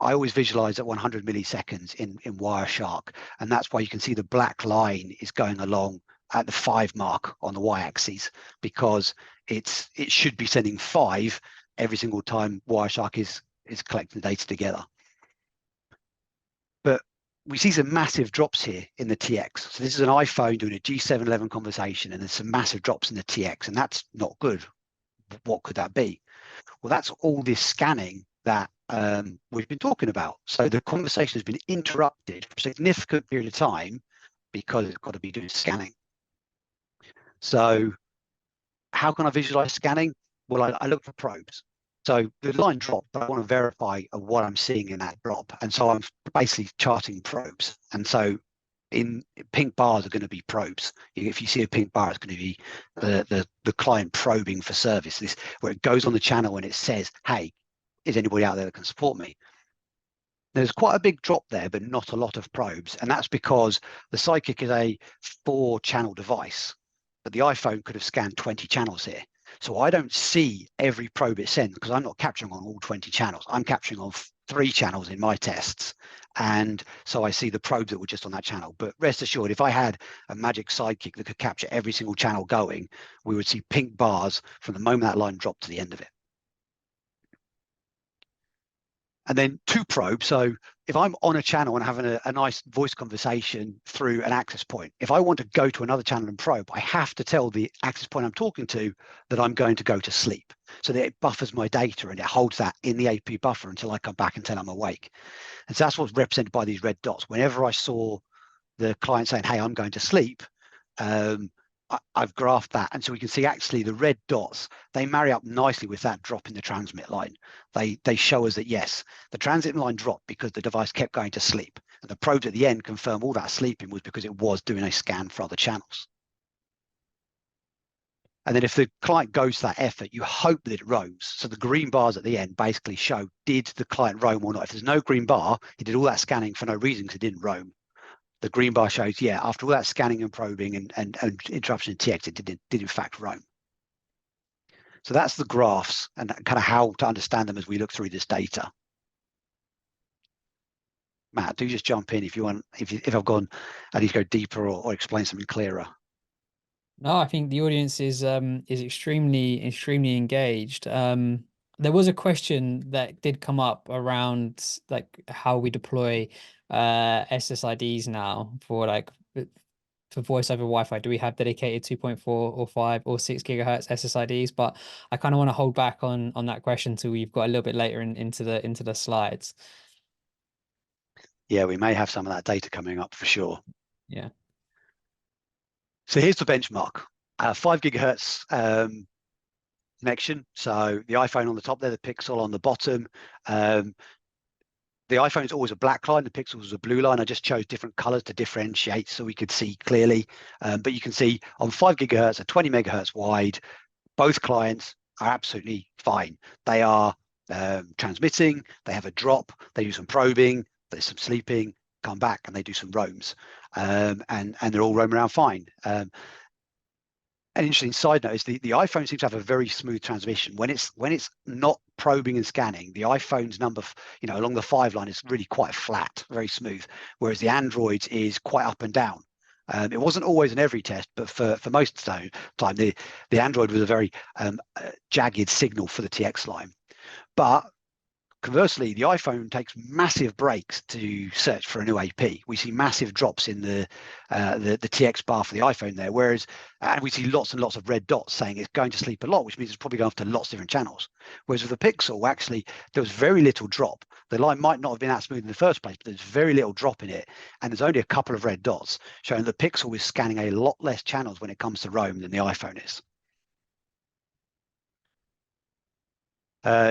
S2: I always visualize at 100 milliseconds in Wireshark, and that's why you can see the black line is going along at the 5 mark on the y-axis, because it should be sending 5 every single time Wireshark is collecting the data together. But we see some massive drops here in the TX. So this is an iPhone doing a G711 conversation, and there's some massive drops in the TX, and that's not good. What could that be? Well, that's all this scanning that we've been talking about. So the conversation has been interrupted for a significant period of time because it's got to be doing scanning. So how can I visualize scanning? Well, I look for probes. So the line dropped, but I want to verify what I'm seeing in that drop. And so I'm basically charting probes. And so in pink bars are going to be probes. If you see a pink bar, it's going to be the client probing for service. This where it goes on the channel and it says, hey, is anybody out there that can support me? There's quite a big drop there, but not a lot of probes. And that's because the Sidekick is a 4-channel device, but the iPhone could have scanned 20 channels here. So I don't see every probe it sends because I'm not capturing on all 20 channels. I'm capturing on 3 channels in my tests. And so I see the probes that were just on that channel. But rest assured, if I had a magic Sidekick that could capture every single channel going, we would see pink bars from the moment that line dropped to the end of it. And then 2 probes. So if I'm on a channel and having a nice voice conversation through an access point, if I want to go to another channel and probe, I have to tell the access point I'm talking to that I'm going to go to sleep, so that it buffers my data and it holds that in the AP buffer until I come back and tell I'm awake. And so that's what's represented by these red dots. Whenever I saw the client saying, hey, I'm going to sleep, I've graphed that. And so we can see actually the red dots, they marry up nicely with that drop in the transmit line. They show us that, yes, the transmit line dropped because the device kept going to sleep. And the probes at the end confirm all that sleeping was because it was doing a scan for other channels. And then if the client goes to that effort, you hope that it roams. So the green bars at the end basically show, did the client roam or not? If there's no green bar, he did all that scanning for no reason because it didn't roam. The green bar shows, yeah, after all that scanning and probing and interruption in TX, it did in fact roam. So that's the graphs and kind of how to understand them as we look through this data. Matt, do just jump in if you want, if I've gone, I need to go deeper or explain something clearer.
S1: No, I think the audience is extremely engaged. There was a question that did come up around like how we deploy SSIDs now for voice over Wi-Fi. Do we have dedicated 2.4 or 5 or 6 gigahertz SSIDs? But I kind of want to hold back on that question till we've got a little bit later into the slides.
S2: Yeah, we may have some of that data coming up for sure.
S1: Yeah.
S2: So here's the benchmark, 5 gigahertz connection. So the iPhone on the top there, the Pixel on the bottom. The iPhone is always a black line, the Pixel is a blue line. I just chose different colors to differentiate so we could see clearly. But you can see on 5 gigahertz at 20 megahertz wide, both clients are absolutely fine. They are transmitting, they have a drop, they do some probing, there's some sleeping, come back and they do some roams. And they're all roaming around fine. An interesting side note is the iPhone seems to have a very smooth transmission. When it's not probing and scanning, the iPhone's number, along the 5 line is really quite flat, very smooth, whereas the Android is quite up and down. It wasn't always in every test, but for most of the time, the Android was a very jagged signal for the TX line. But conversely, the iPhone takes massive breaks to search for a new AP. We see massive drops in the TX bar for the iPhone there, and we see lots and lots of red dots saying it's going to sleep a lot, which means it's probably going after lots of different channels. Whereas with the Pixel, actually, there was very little drop. The line might not have been that smooth in the first place, but there's very little drop in it. And there's only a couple of red dots showing the Pixel is scanning a lot less channels when it comes to roam than the iPhone is.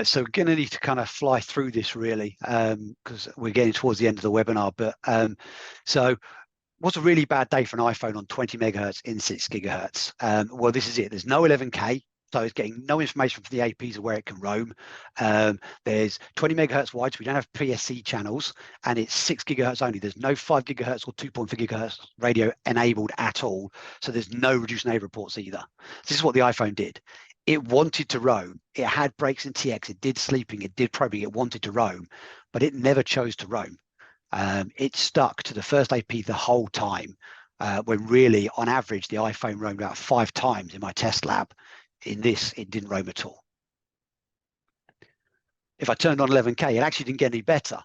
S2: So we're going to need to kind of fly through this really because we're getting towards the end of the webinar. But so what's a really bad day for an iPhone on 20 megahertz in 6 gigahertz? Well, this is it. There's no 11K. So it's getting no information from the APs of where it can roam. There's 20 megahertz wide, so we don't have PSC channels, and it's 6 gigahertz only. There's no 5 gigahertz or 2.4 gigahertz radio enabled at all. So there's no reduced enable reports either. This is what the iPhone did. It wanted to roam. It had breaks in TX. It did sleeping. It did probing. It wanted to roam, but it never chose to roam. It stuck to the first AP the whole time, when really, on average, the iPhone roamed about 5 times in my test lab. In this, it didn't roam at all. If I turned on 11K, it actually didn't get any better.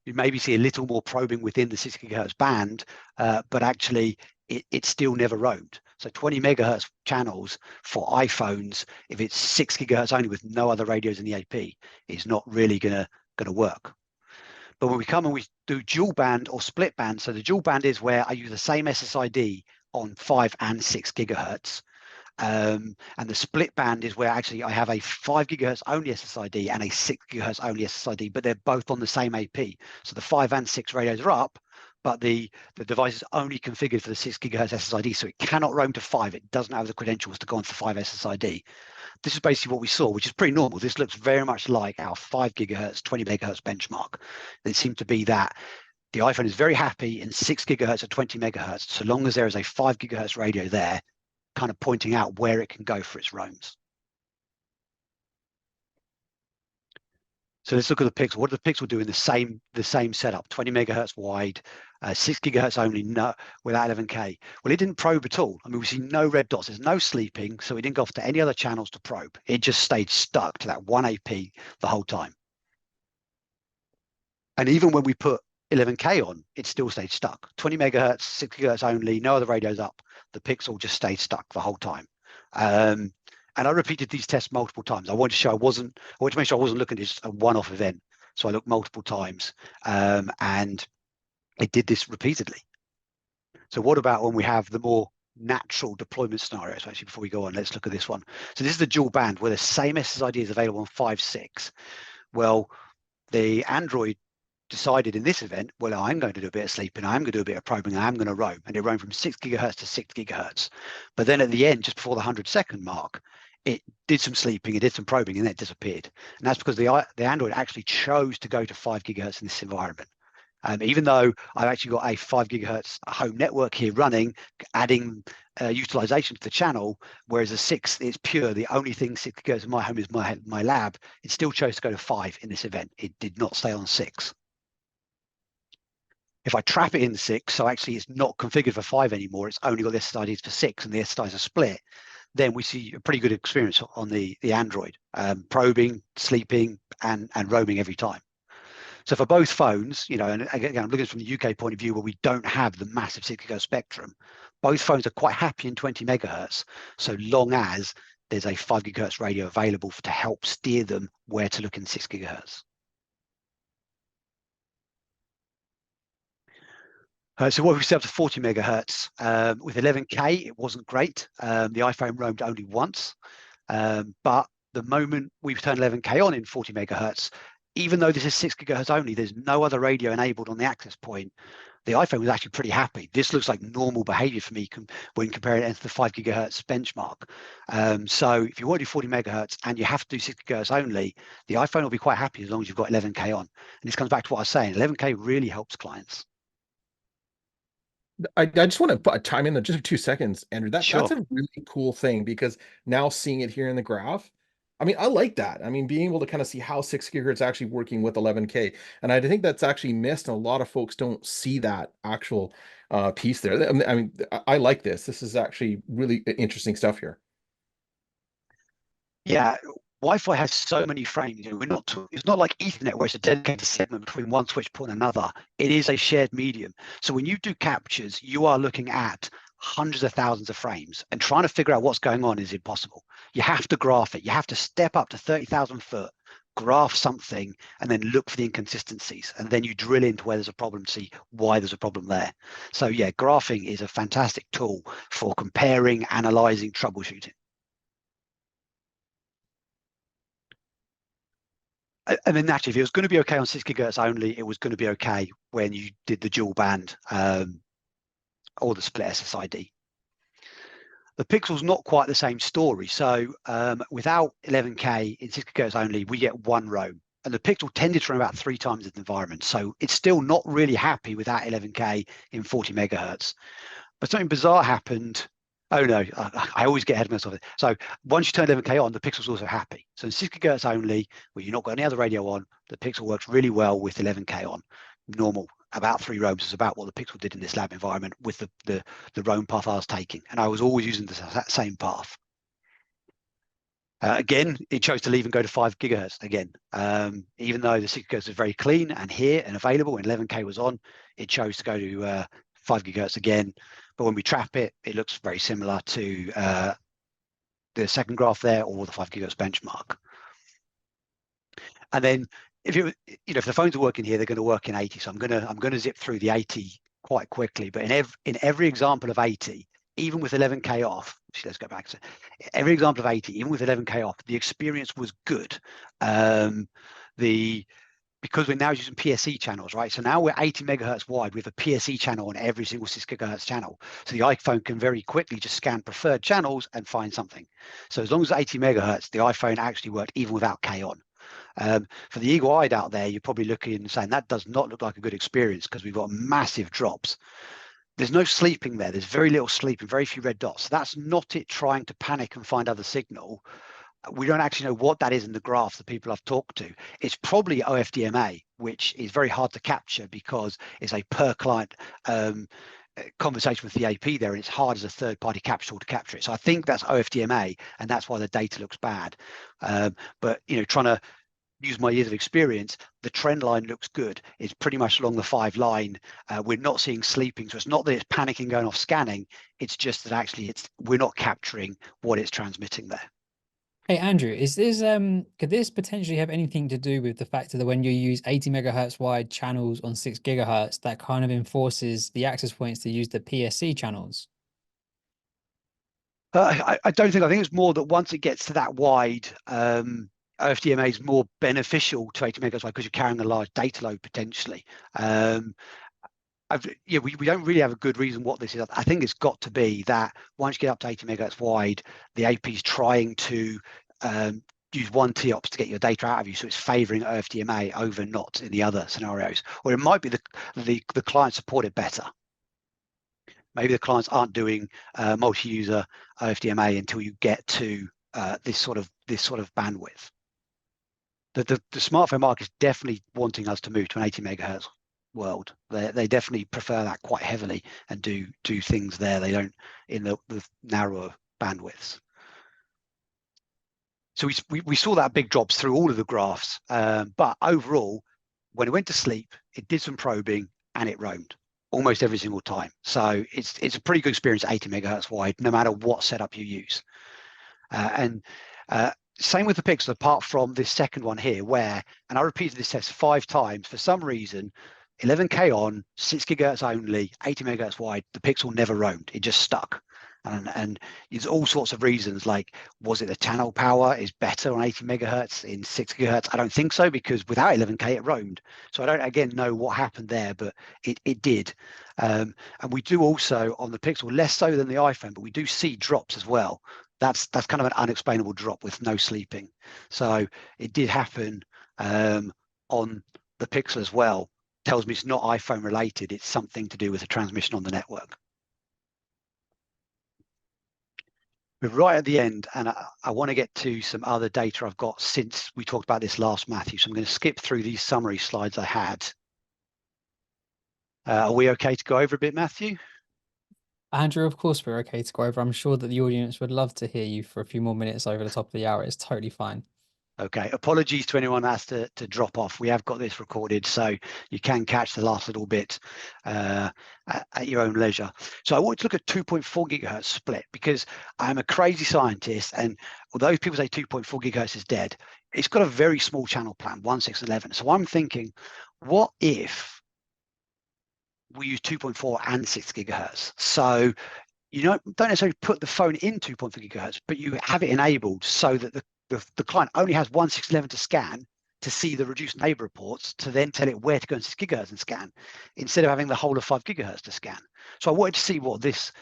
S2: You maybe see a little more probing within the 6 gigahertz band, but actually it still never roamed. So 20 megahertz channels for iPhones, if it's 6 gigahertz only with no other radios in the AP, is not really gonna work. But when we come and we do dual band or split band, so the dual band is where I use the same SSID on 5 and 6 gigahertz. And the split band is where actually I have a 5 gigahertz only SSID and a 6 gigahertz only SSID, but they're both on the same AP. So the 5 and 6 radios are up, but the device is only configured for the 6 gigahertz SSID, so it cannot roam to 5. It doesn't have the credentials to go on to 5 SSID. This is basically what we saw, which is pretty normal. This looks very much like our 5 gigahertz, 20 megahertz benchmark. It seemed to be that the iPhone is very happy in 6 gigahertz or 20 megahertz, so long as there is a 5 gigahertz radio there, kind of pointing out where it can go for its roams. So let's look at the Pixel. What does the Pixel do in the same setup? 20 megahertz wide, 6 gigahertz only, no, without 11K. Well, it didn't probe at all. I mean, we see no red dots. There's no sleeping, so it didn't go off to any other channels to probe. It just stayed stuck to that one AP the whole time. And even when we put 11K on, it still stayed stuck. 20 megahertz, 6 gigahertz only, no other radios up. The Pixel just stayed stuck the whole time. And I repeated these tests multiple times. I wanted to make sure I wasn't looking at just a one-off event. So I looked multiple times, and it did this repeatedly. So what about when we have the more natural deployment scenarios? Actually, before we go on, let's look at this one. So this is the dual band where the same SSID is available on 5.6. Well, the Android decided in this event, well, I'm going to do a bit of sleeping, I'm going to do a bit of probing, I'm going to roam, and it roamed from 6 gigahertz to 6 gigahertz. But then at the end, just before the 100-second mark, it did some sleeping, it did some probing, and then it disappeared. And that's because the Android actually chose to go to 5 gigahertz in this environment. Even though I've actually got a 5 gigahertz home network here running, adding utilization to the channel, whereas a 6, it's pure. The only thing 6 gigahertz in my home is my lab. It still chose to go to 5 in this event. It did not stay on 6. If I trap it in 6, so actually it's not configured for 5 anymore, it's only got the SSIDs for 6 and the SSIDs are split, then we see a pretty good experience on the Android, probing, sleeping, and roaming every time. So for both phones, you know, and again, I'm looking from the UK point of view where we don't have the massive 6 gigahertz spectrum, both phones are quite happy in 20 megahertz, so long as there's a 5 gigahertz radio available to help steer them where to look in 6 gigahertz. So what we set up to 40 megahertz with 11K, it wasn't great. The iPhone roamed only once, but the moment we turned 11K on in 40 megahertz, even though this is 6 gigahertz only, there's no other radio enabled on the access point. The iPhone was actually pretty happy. This looks like normal behavior for me when comparing it to the 5 gigahertz benchmark. So if you want to do 40 megahertz and you have to do 6 gigahertz only, the iPhone will be quite happy as long as you've got 11K on. And this comes back to what I was saying, 11K really helps clients.
S3: I just want to put a time in there just for 2 seconds, Andrew. That's a really cool thing because now seeing it here in the graph, I mean, I like that. I mean, being able to kind of see how 6 gigahertz actually working with 11K. And I think that's actually missed, and a lot of folks don't see that actual piece there. I mean, I like this. This is actually really interesting stuff here.
S2: Yeah, Wi-Fi has so many frames. You know, it's not like Ethernet where it's a dedicated segment between one switch point and another. It is a shared medium. So when you do captures, you are looking at hundreds of thousands of frames, and trying to figure out what's going on is impossible. You have to graph it. You have to step up to 30,000 foot, graph something, and then look for the inconsistencies. And then you drill into where there's a problem to see why there's a problem there. So yeah, graphing is a fantastic tool for comparing, analyzing, troubleshooting. And then naturally, if it was going to be okay on 6 gigahertz only, it was going to be okay when you did the dual band or the split SSID. The Pixel's not quite the same story. So without 11K in 6 GHz only, we get one roam. And the Pixel tended to run about 3 times its environment. So it's still not really happy with that 11K in 40 megahertz. But something bizarre happened. Oh no, I always get ahead of myself. So once you turn 11K on, the Pixel's also happy. So in 6 GHz only, where you've not got any other radio on, the Pixel works really well with 11K on. Normal, about 3 roams is about what the Pixel did in this lab environment with the roam path I was taking. And I was always using that same path. Again, it chose to leave and go to 5 gigahertz again. Even though the 6 gigahertz is very clean and here and available and 11K was on, it chose to go to 5 gigahertz again. But when we trap it, it looks very similar to the second graph there or the 5 gigahertz benchmark. And then if if the phones are working here, they're going to work in 80. So I'm going to zip through the 80 quite quickly. But in every example of 80, even with 11K off, let's go back to every example of 80, even with 11K off, the experience was good. Because we're now using PSE channels, right? So now we're 80 megahertz wide with a PSE channel on every single 6 gigahertz channel. So the iPhone can very quickly just scan preferred channels and find something. So as long as 80 megahertz, the iPhone actually worked even without K on. For the eagle-eyed out there, you're probably looking and saying that does not look like a good experience because we've got massive drops. There's no sleeping there. There's very little sleeping, very few red dots. So that's not it trying to panic and find other signal. We don't actually know what that is in the graph that people I've talked to. It's probably OFDMA, which is very hard to capture because it's a per client conversation with the AP there, and it's hard as a third-party capture to capture it. So I think that's OFDMA, and that's why the data looks bad. But trying to use my years of experience, the trend line looks good. It's pretty much along the 5 line. We're not seeing sleeping, so it's not that it's panicking going off scanning. It's just that actually we're not capturing what it's transmitting there.
S1: Hey Andrew, is this could this potentially have anything to do with the fact that when you use 80 megahertz wide channels on 6 gigahertz, that kind of enforces the access points to use the PSC channels?
S2: I don't think. I think it's more that once it gets to that wide, OFDMA is more beneficial to 80 megahertz wide because you're carrying a large data load potentially. We don't really have a good reason what this is. I think it's got to be that once you get up to 80 megahertz wide, the AP is trying to use one TOPS to get your data out of you, so it's favouring OFDMA over not in the other scenarios. Or it might be the client supported better. Maybe the clients aren't doing multi-user OFDMA until you get to this sort of bandwidth. The smartphone market is definitely wanting us to move to an 80 megahertz world. They definitely prefer that quite heavily and do things there they don't in the narrower bandwidths. So we saw that big drops through all of the graphs, but overall, when it went to sleep, it did some probing and it roamed almost every single time. So it's a pretty good experience at 80 megahertz wide, no matter what setup you use. Same with the Pixel, apart from this second one here, where, and I repeated this test 5 times, for some reason, 11K on, 6 gigahertz only, 80 megahertz wide, the Pixel never roamed, it just stuck. And there's all sorts of reasons, like, was it the channel power is better on 80 megahertz in 6 gigahertz? I don't think so, because without 11K, it roamed. So I don't, again, know what happened there, but it did. And we do also, on the Pixel, less so than the iPhone, but we do see drops as well. That's kind of an unexplainable drop with no sleeping. So it did happen on the Pixel as well. Tells me it's not iPhone related, it's something to do with the transmission on the network. We're right at the end, and I want to get to some other data I've got since we talked about this last, Matthew. So I'm going to skip through these summary slides I had. Are we okay to go over a bit, Matthew?
S1: Andrew, of course we're okay to go over. I'm sure that the audience would love to hear you for a few more minutes over the top of the hour. It's totally fine.
S2: Okay, apologies to anyone that has to drop off. We have got this recorded, so you can catch the last little bit at your own leisure. So I want to look at 2.4 gigahertz split because I'm a crazy scientist, and although people say 2.4 gigahertz is dead, it's got a very small channel plan, 1, 6, 11. So I'm thinking, what if we use 2.4 and 6 gigahertz? So you don't necessarily put the phone in 2.4 gigahertz, but you have it enabled so that the client only has 1, 6, 11 to scan, to see the reduced neighbor reports to then tell it where to go in 6 gigahertz and scan, instead of having the whole of 5 gigahertz to scan. So I wanted to see what this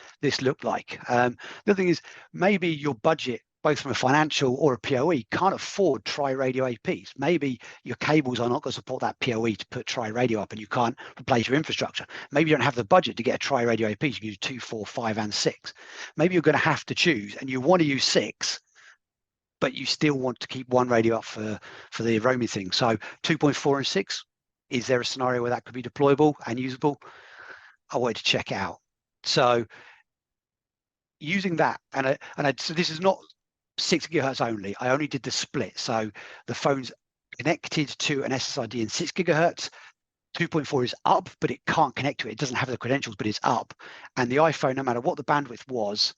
S2: looked like. The other thing is, maybe your budget, both from a financial or a PoE, can't afford tri-radio APs. Maybe your cables are not going to support that PoE to put tri-radio up, and you can't replace your infrastructure. Maybe you don't have the budget to get a tri-radio AP. You can use 2, 4, 5, and 6. Maybe you're going to have to choose, and you want to use 6, but you still want to keep one radio up for the roaming thing. So 2.4 and 6, is there a scenario where that could be deployable and usable? I wanted to check it out. So using that, so this is not 6 gigahertz only. I only did the split. So the phone's connected to an SSID in 6 gigahertz. 2.4 is up, but it can't connect to it. It doesn't have the credentials, but it's up. And the iPhone, no matter what the bandwidth was,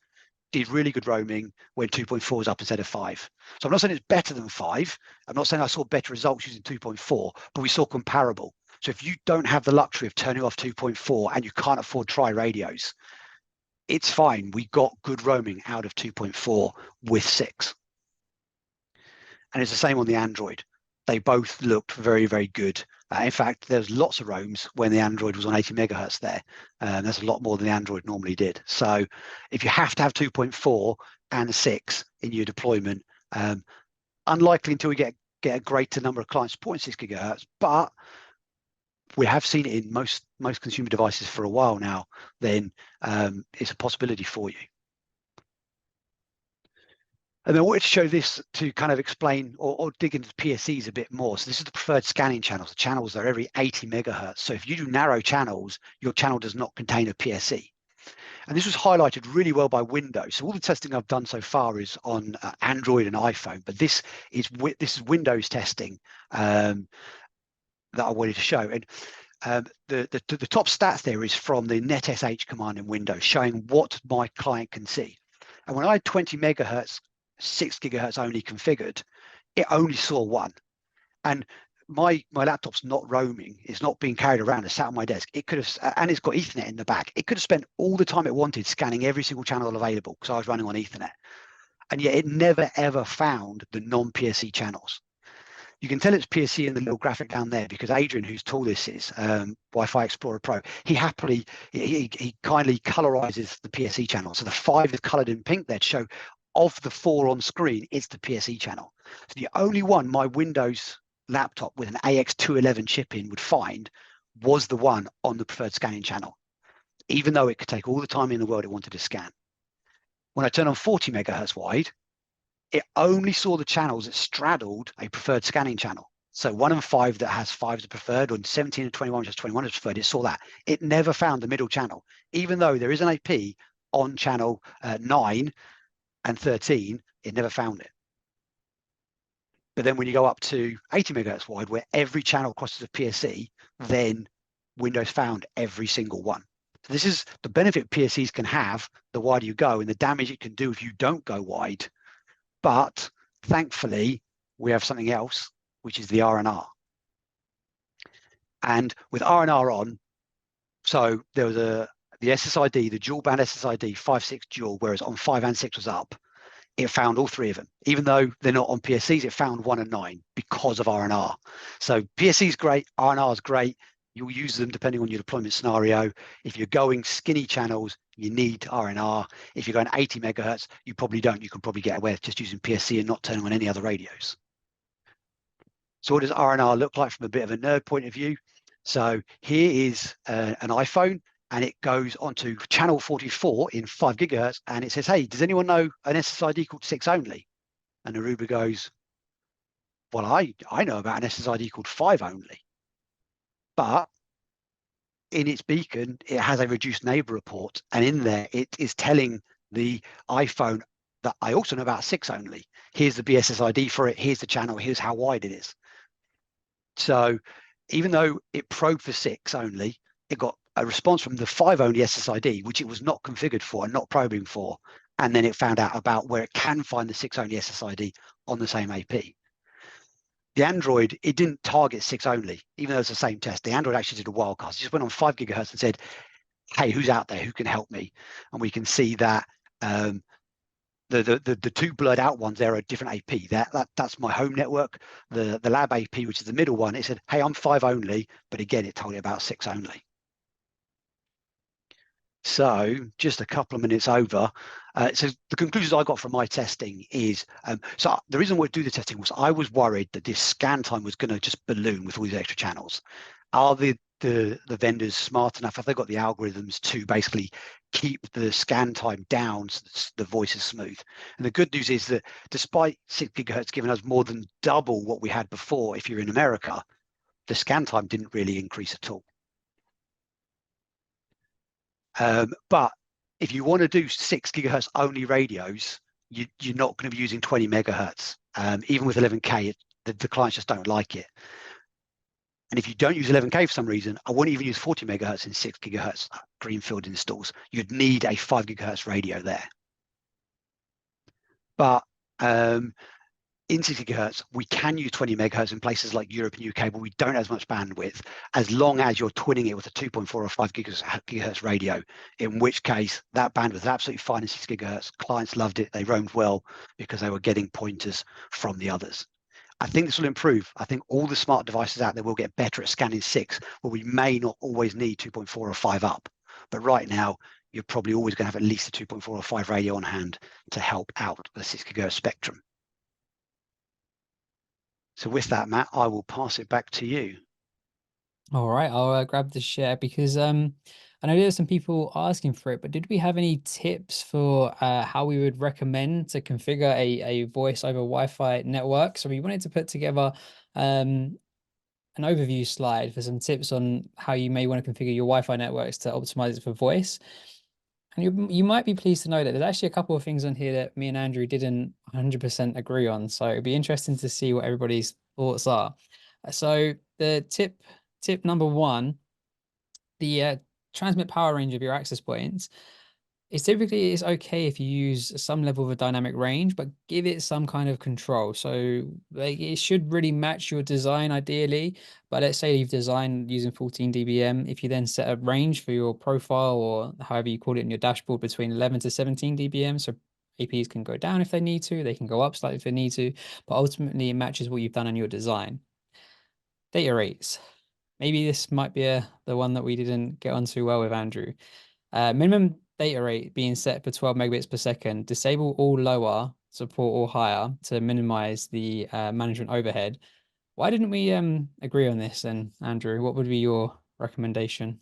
S2: did really good roaming when 2.4 was up instead of 5. So I'm not saying it's better than 5. I'm not saying I saw better results using 2.4, but we saw comparable. So if you don't have the luxury of turning off 2.4 and you can't afford tri-radios, it's fine. We got good roaming out of 2.4 with 6. And it's the same on the Android. They both looked very, very good. In fact, there's lots of roams when the Android was on 80 megahertz there. That's a lot more than the Android normally did. So if you have to have 2.4 and 6 in your deployment, unlikely until we get a greater number of clients supporting 6 gigahertz, but we have seen it in most consumer devices for a while now, then it's a possibility for you. And then I wanted to show this to kind of explain or dig into PSEs a bit more. So this is the preferred scanning channels. The channels are every 80 megahertz. So if you do narrow channels, your channel does not contain a PSE. And this was highlighted really well by Windows. So all the testing I've done so far is on Android and iPhone, but this is Windows testing that I wanted to show. And the top stats there is from the netsh command in Windows, showing what my client can see. And when I had 20 megahertz, 6 gigahertz only configured, it only saw 1. And my laptop's not roaming, it's not being carried around, it's sat on my desk. It could have, and it's got Ethernet in the back. It could have spent all the time it wanted scanning every single channel available because I was running on Ethernet. And yet it never ever found the non-PSE channels. You can tell it's PSE in the little graphic down there because Adrian, whose tool this is, Wi-Fi Explorer Pro, he kindly colorizes the PSE channel. So the 5 is colored in pink there to show of the 4 on screen, it's the PSE channel. So the only one my Windows laptop with an AX211 chip in would find was the one on the preferred scanning channel, even though it could take all the time in the world it wanted to scan. When I turn on 40 megahertz wide, it only saw the channels that straddled a preferred scanning channel. So 1 and 5 that has 5 as preferred, or 17 and 21 which has 21 as preferred, it saw that. It never found the middle channel, even though there is an AP on channel 9 and 13, it never found it. But then when you go up to 80 megahertz wide, where every channel crosses a PSE, then Windows found every single one. So this is the benefit PSEs can have the wider you go and the damage it can do if you don't go wide. But thankfully, we have something else, which is the RNR. And with RNR on, so there was the SSID, the dual band SSID, 5.6 dual, whereas on 5 and 6 was up. It found all 3 of them. Even though they're not on PSEs, it found 1 and 9 because of RNR. So PSE is great, RNR is great. You'll use them depending on your deployment scenario. If you're going skinny channels, you need RNR. If you're going 80 megahertz, you probably don't. You can probably get away with just using PSE and not turning on any other radios. So what does RNR look like from a bit of a nerd point of view? So here is an iPhone, and it goes onto channel 44 in 5 gigahertz, and it says, hey, does anyone know an SSID called 6 only? And Aruba goes, well, I know about an SSID called 5 only. But in its beacon, it has a reduced neighbor report, and in there it is telling the iPhone that I also know about 6 only. Here's the BSSID for it, here's the channel, here's how wide it is. So even though it probed for 6 only, it got a response from the 5 only SSID, which it was not configured for and not probing for, and then it found out about where it can find the 6 only SSID on the same AP. The Android, it didn't target 6 only, even though it's the same test. The Android actually did a wildcast. It just went on 5 gigahertz and said, hey, who's out there? Who can help me? And we can see that The two blurred out ones there are a different AP. That's my home network. The lab AP, which is the middle one, it said, hey, I'm 5 only, but again, it told me about 6 only. So just a couple of minutes over. So the conclusions I got from my testing is, so the reason we do the testing was I was worried that this scan time was going to just balloon with all these extra channels. Are the vendors smart enough? Have they got the algorithms to basically keep the scan time down so the voice is smooth? And the good news is that despite 6 gigahertz giving us more than double what we had before, if you're in America, the scan time didn't really increase at all. But if you want to do 6 gigahertz only radios, you're not going to be using 20 megahertz. Even with 11K, the clients just don't like it. And if you don't use 11K for some reason, I wouldn't even use 40 megahertz in 6 gigahertz greenfield installs. You'd need a 5 gigahertz radio there. But in 6 gigahertz, we can use 20 megahertz in places like Europe and UK, but we don't have as much bandwidth, as long as you're twinning it with a 2.4 or 5 gigahertz radio, in which case that bandwidth is absolutely fine in 6 gigahertz. Clients loved it. They roamed well because they were getting pointers from the others. I think this will improve. I think all the smart devices out there will get better at scanning 6, where we may not always need 2.4 or 5 up. But right now, you're probably always going to have at least a 2.4 or 5 radio on hand to help out the 6 gigahertz spectrum. So with that, Matt, I will pass it back to you.
S1: All right, I'll grab the share because I know there's some people asking for it, but did we have any tips for how we would recommend to configure a voice over Wi-Fi network? So we wanted to put together an overview slide for some tips on how you may want to configure your Wi-Fi networks to optimize it for voice. And you might be pleased to know that there's actually a couple of things on here that me and Andrew didn't 100% agree on. So it'd be interesting to see what everybody's thoughts are. So the tip number one, the transmit power range of your access points is typically is okay if you use some level of a dynamic range, but give it some kind of control. So like it should really match your design ideally. But let's say you've designed using 14 dBm. If you then set a range for your profile or however you call it in your dashboard between 11 to 17 dBm, so APs can go down if they need to, they can go up slightly if they need to, but ultimately it matches what you've done in your design. Data rates. Maybe this might be the one that we didn't get on too well with Andrew. Minimum data rate being set for 12 megabits per second. Disable all lower, support all higher to minimize the management overhead. Why didn't we agree on this then, Andrew? What would be your recommendation?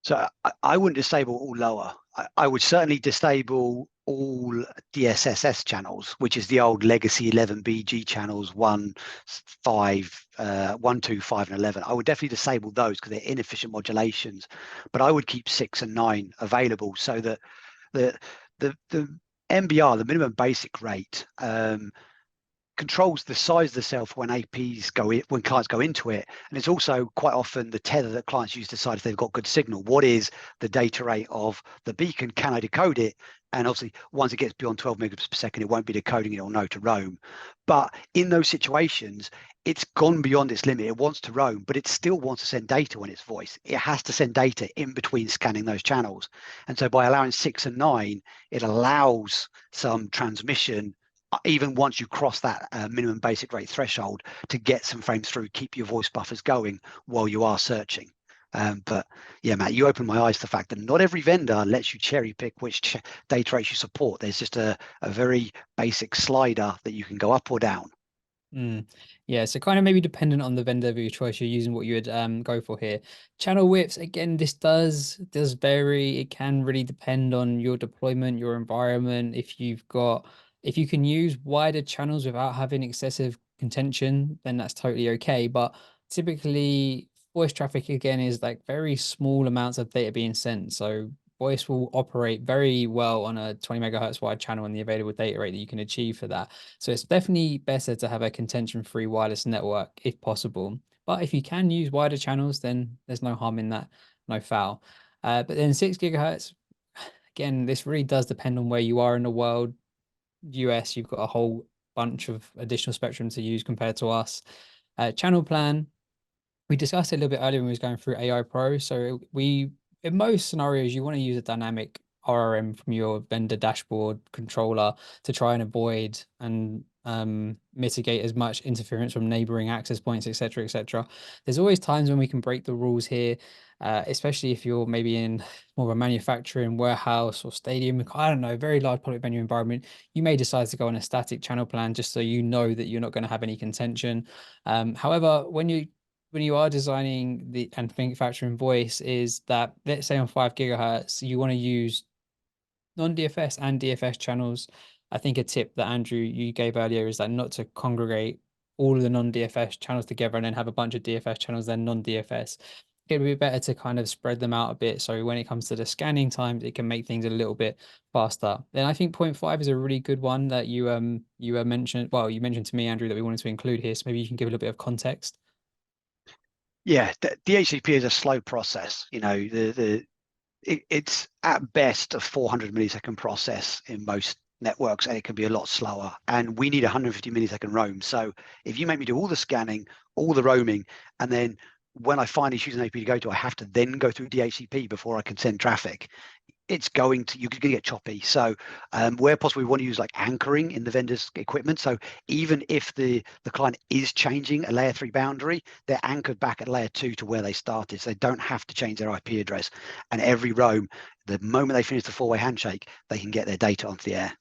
S2: So I wouldn't disable all lower. I would certainly disable all DSSS channels, which is the old legacy 11BG channels 1, 5, 1, 2, 5, and 11. I would definitely disable those because they're inefficient modulations. But I would keep 6 and 9 available so that the MBR, the minimum basic rate, controls the size of the cell for when APs go in, when clients go into it, and it's also quite often the tether that clients use to decide if they've got good signal. What is the data rate of the beacon? Can I decode it? And obviously, once it gets beyond 12 megabits per second, it won't be decoding it or know to roam. But in those situations, it's gone beyond its limit. It wants to roam, but it still wants to send data when it's voice. It has to send data in between scanning those channels. And so by allowing 6 and 9, it allows some transmission even once you cross that minimum basic rate threshold to get some frames through, keep your voice buffers going while you are searching. But yeah, Matt, you opened my eyes to the fact that not every vendor lets you cherry pick which data rates you support. There's just a very basic slider that you can go up or down.
S1: Yeah, so kind of maybe dependent on the vendor of your choice you're using, what you would go for here. Channel widths, again, this does vary. It can really depend on your deployment, your environment. If you can use wider channels without having excessive contention, then that's totally okay. But typically voice traffic again is like very small amounts of data being sent. So voice will operate very well on a 20 megahertz wide channel and the available data rate that you can achieve for that. So it's definitely better to have a contention-free wireless network if possible. But if you can use wider channels, then there's no harm in that, no foul. But then 6 gigahertz, again, this really does depend on where you are in the world. US, you've got a whole bunch of additional spectrum to use compared to us. Channel plan, we discussed it a little bit earlier when we was going through AI Pro. So in most scenarios, you want to use a dynamic RRM from your vendor dashboard controller to try and avoid and mitigate as much interference from neighboring access points, etc., etc. There's always times when we can break the rules here, especially if you're maybe in more of a manufacturing warehouse or stadium, I don't know, very large public venue environment. You may decide to go on a static channel plan just so you know that you're not going to have any contention. However, when you are designing the and manufacturing voice, is that, let's say on 5 gigahertz, you want to use non-DFS and DFS channels. I think a tip that Andrew you gave earlier is that not to congregate all of the non-DFS channels together and then have a bunch of DFS channels, then non-DFS. It'd be better to kind of spread them out a bit. So when it comes to the scanning times, it can make things a little bit faster. Then I think 0.5 is a really good one that you mentioned. Well, you mentioned to me, Andrew, that we wanted to include here. So maybe you can give a little bit of context.
S2: Yeah, the DHCP is a slow process. You know, it's at best a 400 millisecond process in most networks, and it can be a lot slower. And we need 150 millisecond roam. So if you make me do all the scanning, all the roaming, and then when I finally choose an AP to go to, I have to then go through DHCP before I can send traffic. It's going to, you're going to get choppy. So where possible, we want to use like anchoring in the vendor's equipment. So even if the client is changing a layer 3 boundary, they're anchored back at layer 2 to where they started. So they don't have to change their IP address. And every roam, the moment they finish the 4-way handshake, they can get their data onto the air.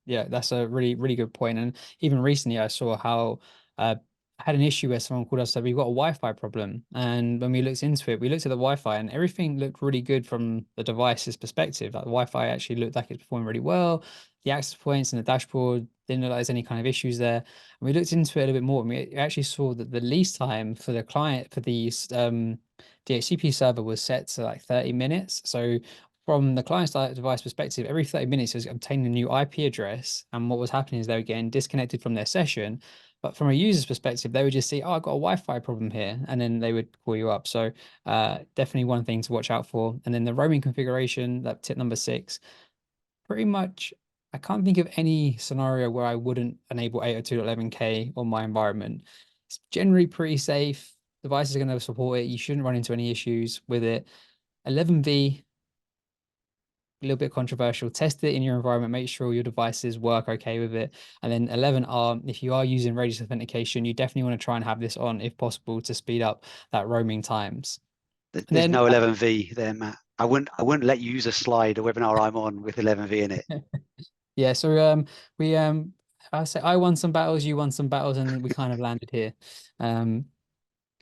S1: Yeah, that's a really, really good point. And even recently, I saw how I had an issue where someone called us said we've got a Wi-Fi problem. And when we looked into it, we looked at the Wi-Fi and everything looked really good from the device's perspective. Like the Wi-Fi actually looked like it's performing really well. The access points and the dashboard didn't look like there's any kind of issues there. And we looked into it a little bit more, and we actually saw that the lease time for the client for the DHCP server was set to like 30 minutes. So from the client side device perspective, every 30 minutes it was obtaining a new IP address. And what was happening is they were getting disconnected from their session. But from a user's perspective, they would just see, oh, I've got a Wi-Fi problem here. And then they would call you up. So definitely one thing to watch out for. And then the roaming configuration, that tip number 6, pretty much, I can't think of any scenario where I wouldn't enable 802.11k on my environment. It's generally pretty safe. Devices are going to support it. You shouldn't run into any issues with it. 11v, a little bit controversial. Test it in your environment, make sure your devices work okay with it. And then 11R, if you are using radius authentication, you definitely want to try and have this on if possible to speed up that roaming times.
S2: There's
S1: Then
S2: no 11v there, Matt. I wouldn't let you use a slide, a webinar I'm on with 11v in it.
S1: yeah, so we I say I won some battles, you won some battles, and we kind of landed here.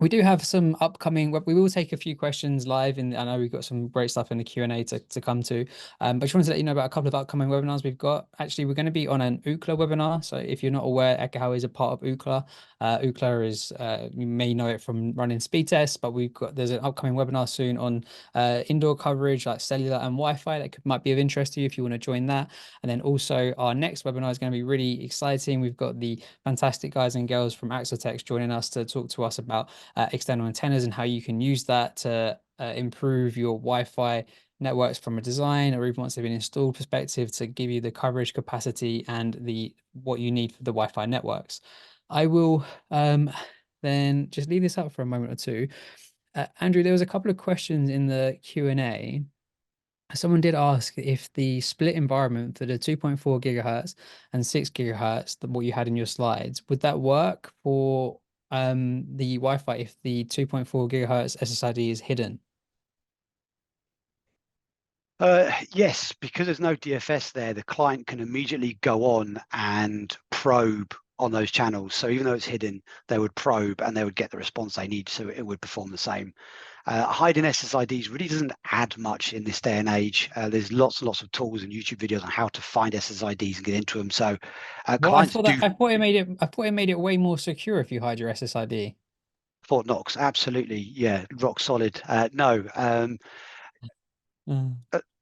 S1: We do have some upcoming, we will take a few questions live, and I know we've got some great stuff in the Q&A to come to. But I just wanted to let you know about a couple of upcoming webinars we've got. Actually, we're going to be on an Ookla webinar. So if you're not aware, Ekahau is a part of Ookla. Ookla is, you may know it from running speed tests, but there's an upcoming webinar soon on indoor coverage like cellular and Wi-Fi that might be of interest to you if you want to join that. And then also our next webinar is going to be really exciting. We've got the fantastic guys and girls from Axotex joining us to talk to us about external antennas and how you can use that to improve your Wi-Fi networks from a design or even once they've been installed perspective to give you the coverage capacity and what you need for the Wi-Fi networks. I will then just leave this up for a moment or two. Andrew, there was a couple of questions in the Q&A. Someone did ask if the split environment for the 2.4 gigahertz and 6 gigahertz, what you had in your slides, would that work for the Wi-Fi if the 2.4 gigahertz SSID is hidden?
S2: Yes, because there's no DFS there, the client can immediately go on and probe on those channels. So even though it's hidden, they would probe and they would get the response they need, so it would perform the same. Hiding SSIDs really doesn't add much in this day and age. There's lots and lots of tools and YouTube videos on how to find SSIDs and get into them. So clients do.
S1: I thought it made it way more secure if you hide your SSID.
S2: Fort Knox, absolutely, yeah, rock solid. No.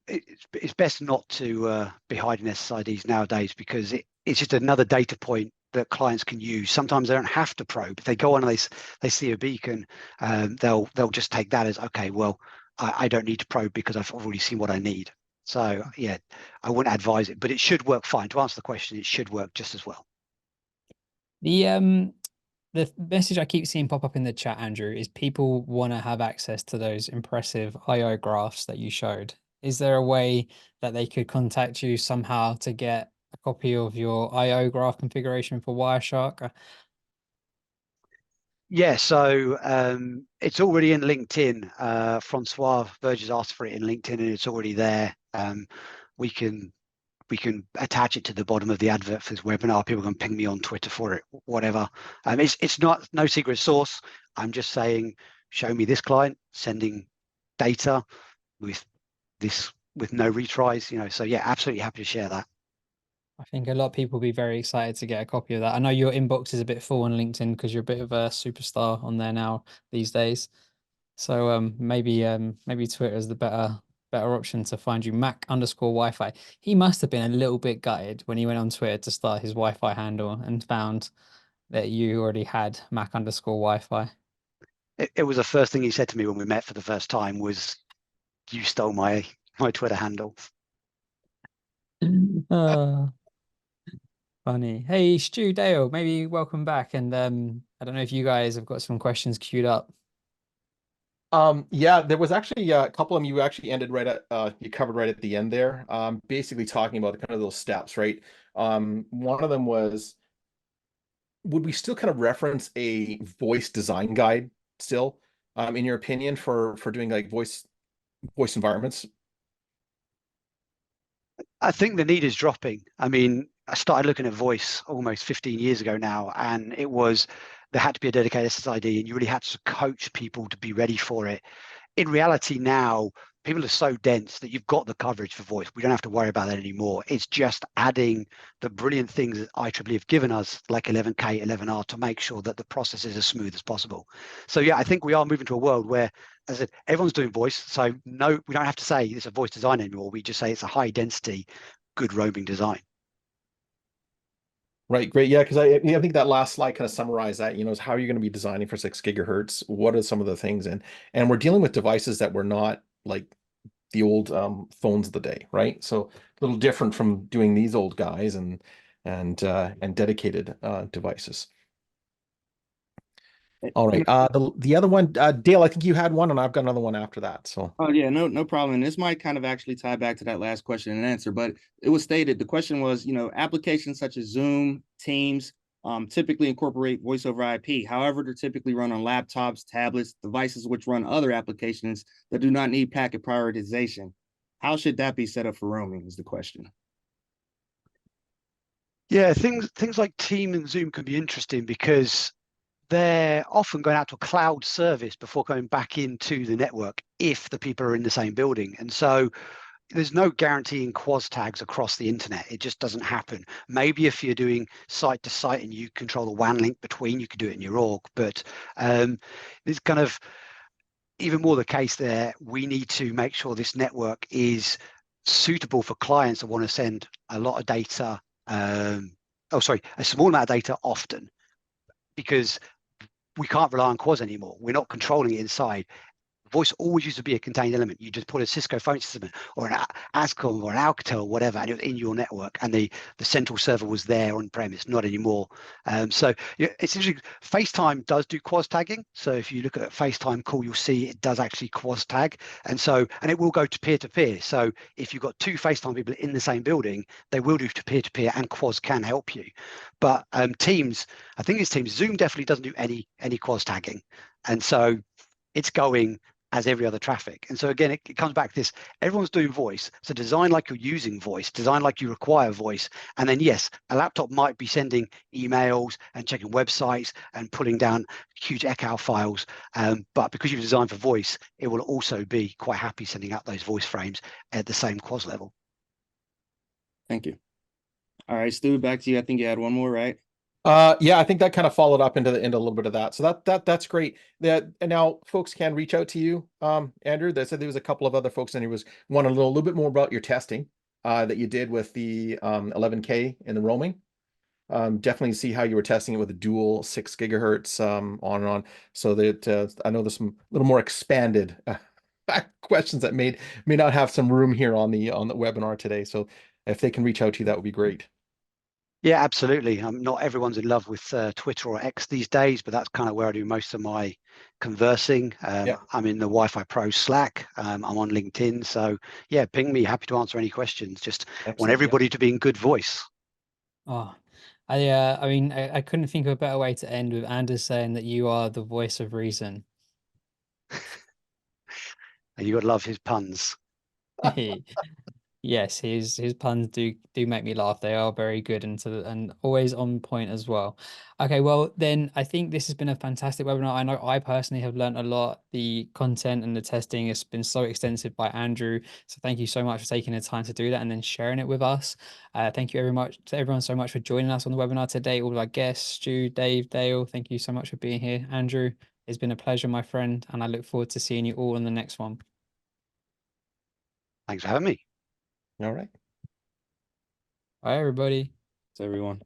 S2: It's best not to be hiding SSIDs nowadays because it's just another data point that clients can use. Sometimes they don't have to probe. If they go on and they see a beacon, they'll just take that as, okay, well, I don't need to probe because I've already seen what I need. So yeah, I wouldn't advise it, but it should work fine. To answer the question, it should work just as well.
S1: The message I keep seeing pop up in the chat, Andrew, is people want to have access to those impressive IO graphs that you showed. Is there a way that they could contact you somehow to get a copy of your IO graph configuration for Wireshark?
S2: Yeah, so it's already in LinkedIn. Francois Verges asked for it in LinkedIn, and it's already there. We can attach it to the bottom of the advert for this webinar. People can ping me on Twitter for it, whatever. It's not no secret source. I'm just saying, show me this client sending data with no retries. So yeah, absolutely happy to share that.
S1: I think a lot of people will be very excited to get a copy of that. I know your inbox is a bit full on LinkedIn because you're a bit of a superstar on there now these days. So maybe Twitter is the better option to find you. Mac_Wi-Fi. He must have been a little bit gutted when he went on Twitter to start his Wi-Fi handle and found that you already had Mac_Wi-Fi.
S2: It was the first thing he said to me when we met for the first time was, "You stole my Twitter handle."
S1: Ah, funny. Hey, Stu Dale, maybe welcome back. And I don't know if you guys have got some questions queued up.
S3: Yeah, there was actually a couple of them you actually ended right at you covered right at the end there. Basically talking about kind of those steps, right? One of them was, would we still kind of reference a voice design guide still, in your opinion, for doing like voice environments?
S2: I think the need is dropping. I mean, I started looking at voice almost 15 years ago now, and there had to be a dedicated SSID, and you really had to coach people to be ready for it. In reality now, people are so dense that you've got the coverage for voice. We don't have to worry about that anymore. It's just adding the brilliant things that IEEE have given us, like 11K, 11R, to make sure that the process is as smooth as possible. So yeah, I think we are moving to a world where, as I said, everyone's doing voice. So no, we don't have to say it's a voice design anymore. We just say it's a high density, good roaming design.
S3: Right, great. Yeah, because I think that last slide kind of summarized that, is how you're going to be designing for 6 GHz. What are some of the things? And we're dealing with devices that were not like the old phones of the day, right? So a little different from doing these old guys and dedicated devices. All right. The other one, Dale, I think you had one, and I've got another one after that. So
S4: Oh yeah, no problem. And this might kind of actually tie back to that last question and answer, but it was stated, the question was, applications such as Zoom, Teams, typically incorporate voice over IP. However, they're typically run on laptops, tablets, devices which run other applications that do not need packet prioritization. How should that be set up for roaming is the question.
S2: Yeah, things like Team and Zoom can be interesting because they're often going out to a cloud service before going back into the network if the people are in the same building. And so there's no guaranteeing quas tags across the internet. It just doesn't happen. Maybe if you're doing site to site and you control the WAN link between, you could do it in your org. But it's kind of even more the case there. We need to make sure this network is suitable for clients that want to send a lot of data. A small amount of data often, because we can't rely on quas anymore. We're not controlling it inside. Voice always used to be a contained element. You just put a Cisco phone system in, or an Ascom or an Alcatel or whatever, and it was in your network, and the central server was there on premise. Not anymore. So yeah, it's interesting. FaceTime does do quas tagging. So if you look at a FaceTime call, you'll see it does actually quas tag, and it will go to peer to peer. So if you've got two FaceTime people in the same building, they will do to peer, and quas can help you. But Teams, I think it's Teams. Zoom definitely doesn't do any quas tagging, and so it's going as every other traffic. And so again, it comes back to this, everyone's doing voice. So design like you're using voice, design like you require voice. And then yes, a laptop might be sending emails and checking websites and pulling down huge Ekahau files. But because you've designed for voice, it will also be quite happy sending out those voice frames at the same quas level.
S4: Thank you. All right, Stu, back to you. I think you had one more, right?
S3: Yeah, I think that kind of followed up into a little bit of that. So that's great. And now folks can reach out to you, Andrew. They said there was a couple of other folks, and he was want to know a little bit more about your testing that you did with the 11K in the roaming. Definitely see how you were testing it with a dual 6 GHz on and on. So that I know there's some little more expanded questions that may not have some room here on the webinar today. So if they can reach out to you, that would be great.
S2: Yeah, absolutely. Not everyone's in love with Twitter or X these days, but that's kind of where I do most of my conversing.
S3: Yeah.
S2: I'm in the Wi-Fi Pro Slack. I'm on LinkedIn. So yeah, ping me. Happy to answer any questions. Just want
S3: Absolutely.
S2: everybody to be in good voice.
S1: Oh, I mean, I couldn't think of a better way to end with Anders saying that you are the voice of reason.
S2: And you got to love his puns.
S1: Yes, his puns do make me laugh. They are very good and always on point as well. Okay, well then I think this has been a fantastic webinar. I know I personally have learned a lot. The content and the testing has been so extensive by Andrew. So thank you so much for taking the time to do that and then sharing it with us. Thank you very much to everyone so much for joining us on the webinar today. All of our guests, Stu, Dave, Dale, thank you so much for being here. Andrew, it's been a pleasure, my friend, and I look forward to seeing you all in the next one.
S2: Thanks for having me.
S3: All right.
S1: Bye, everybody.
S4: To everyone.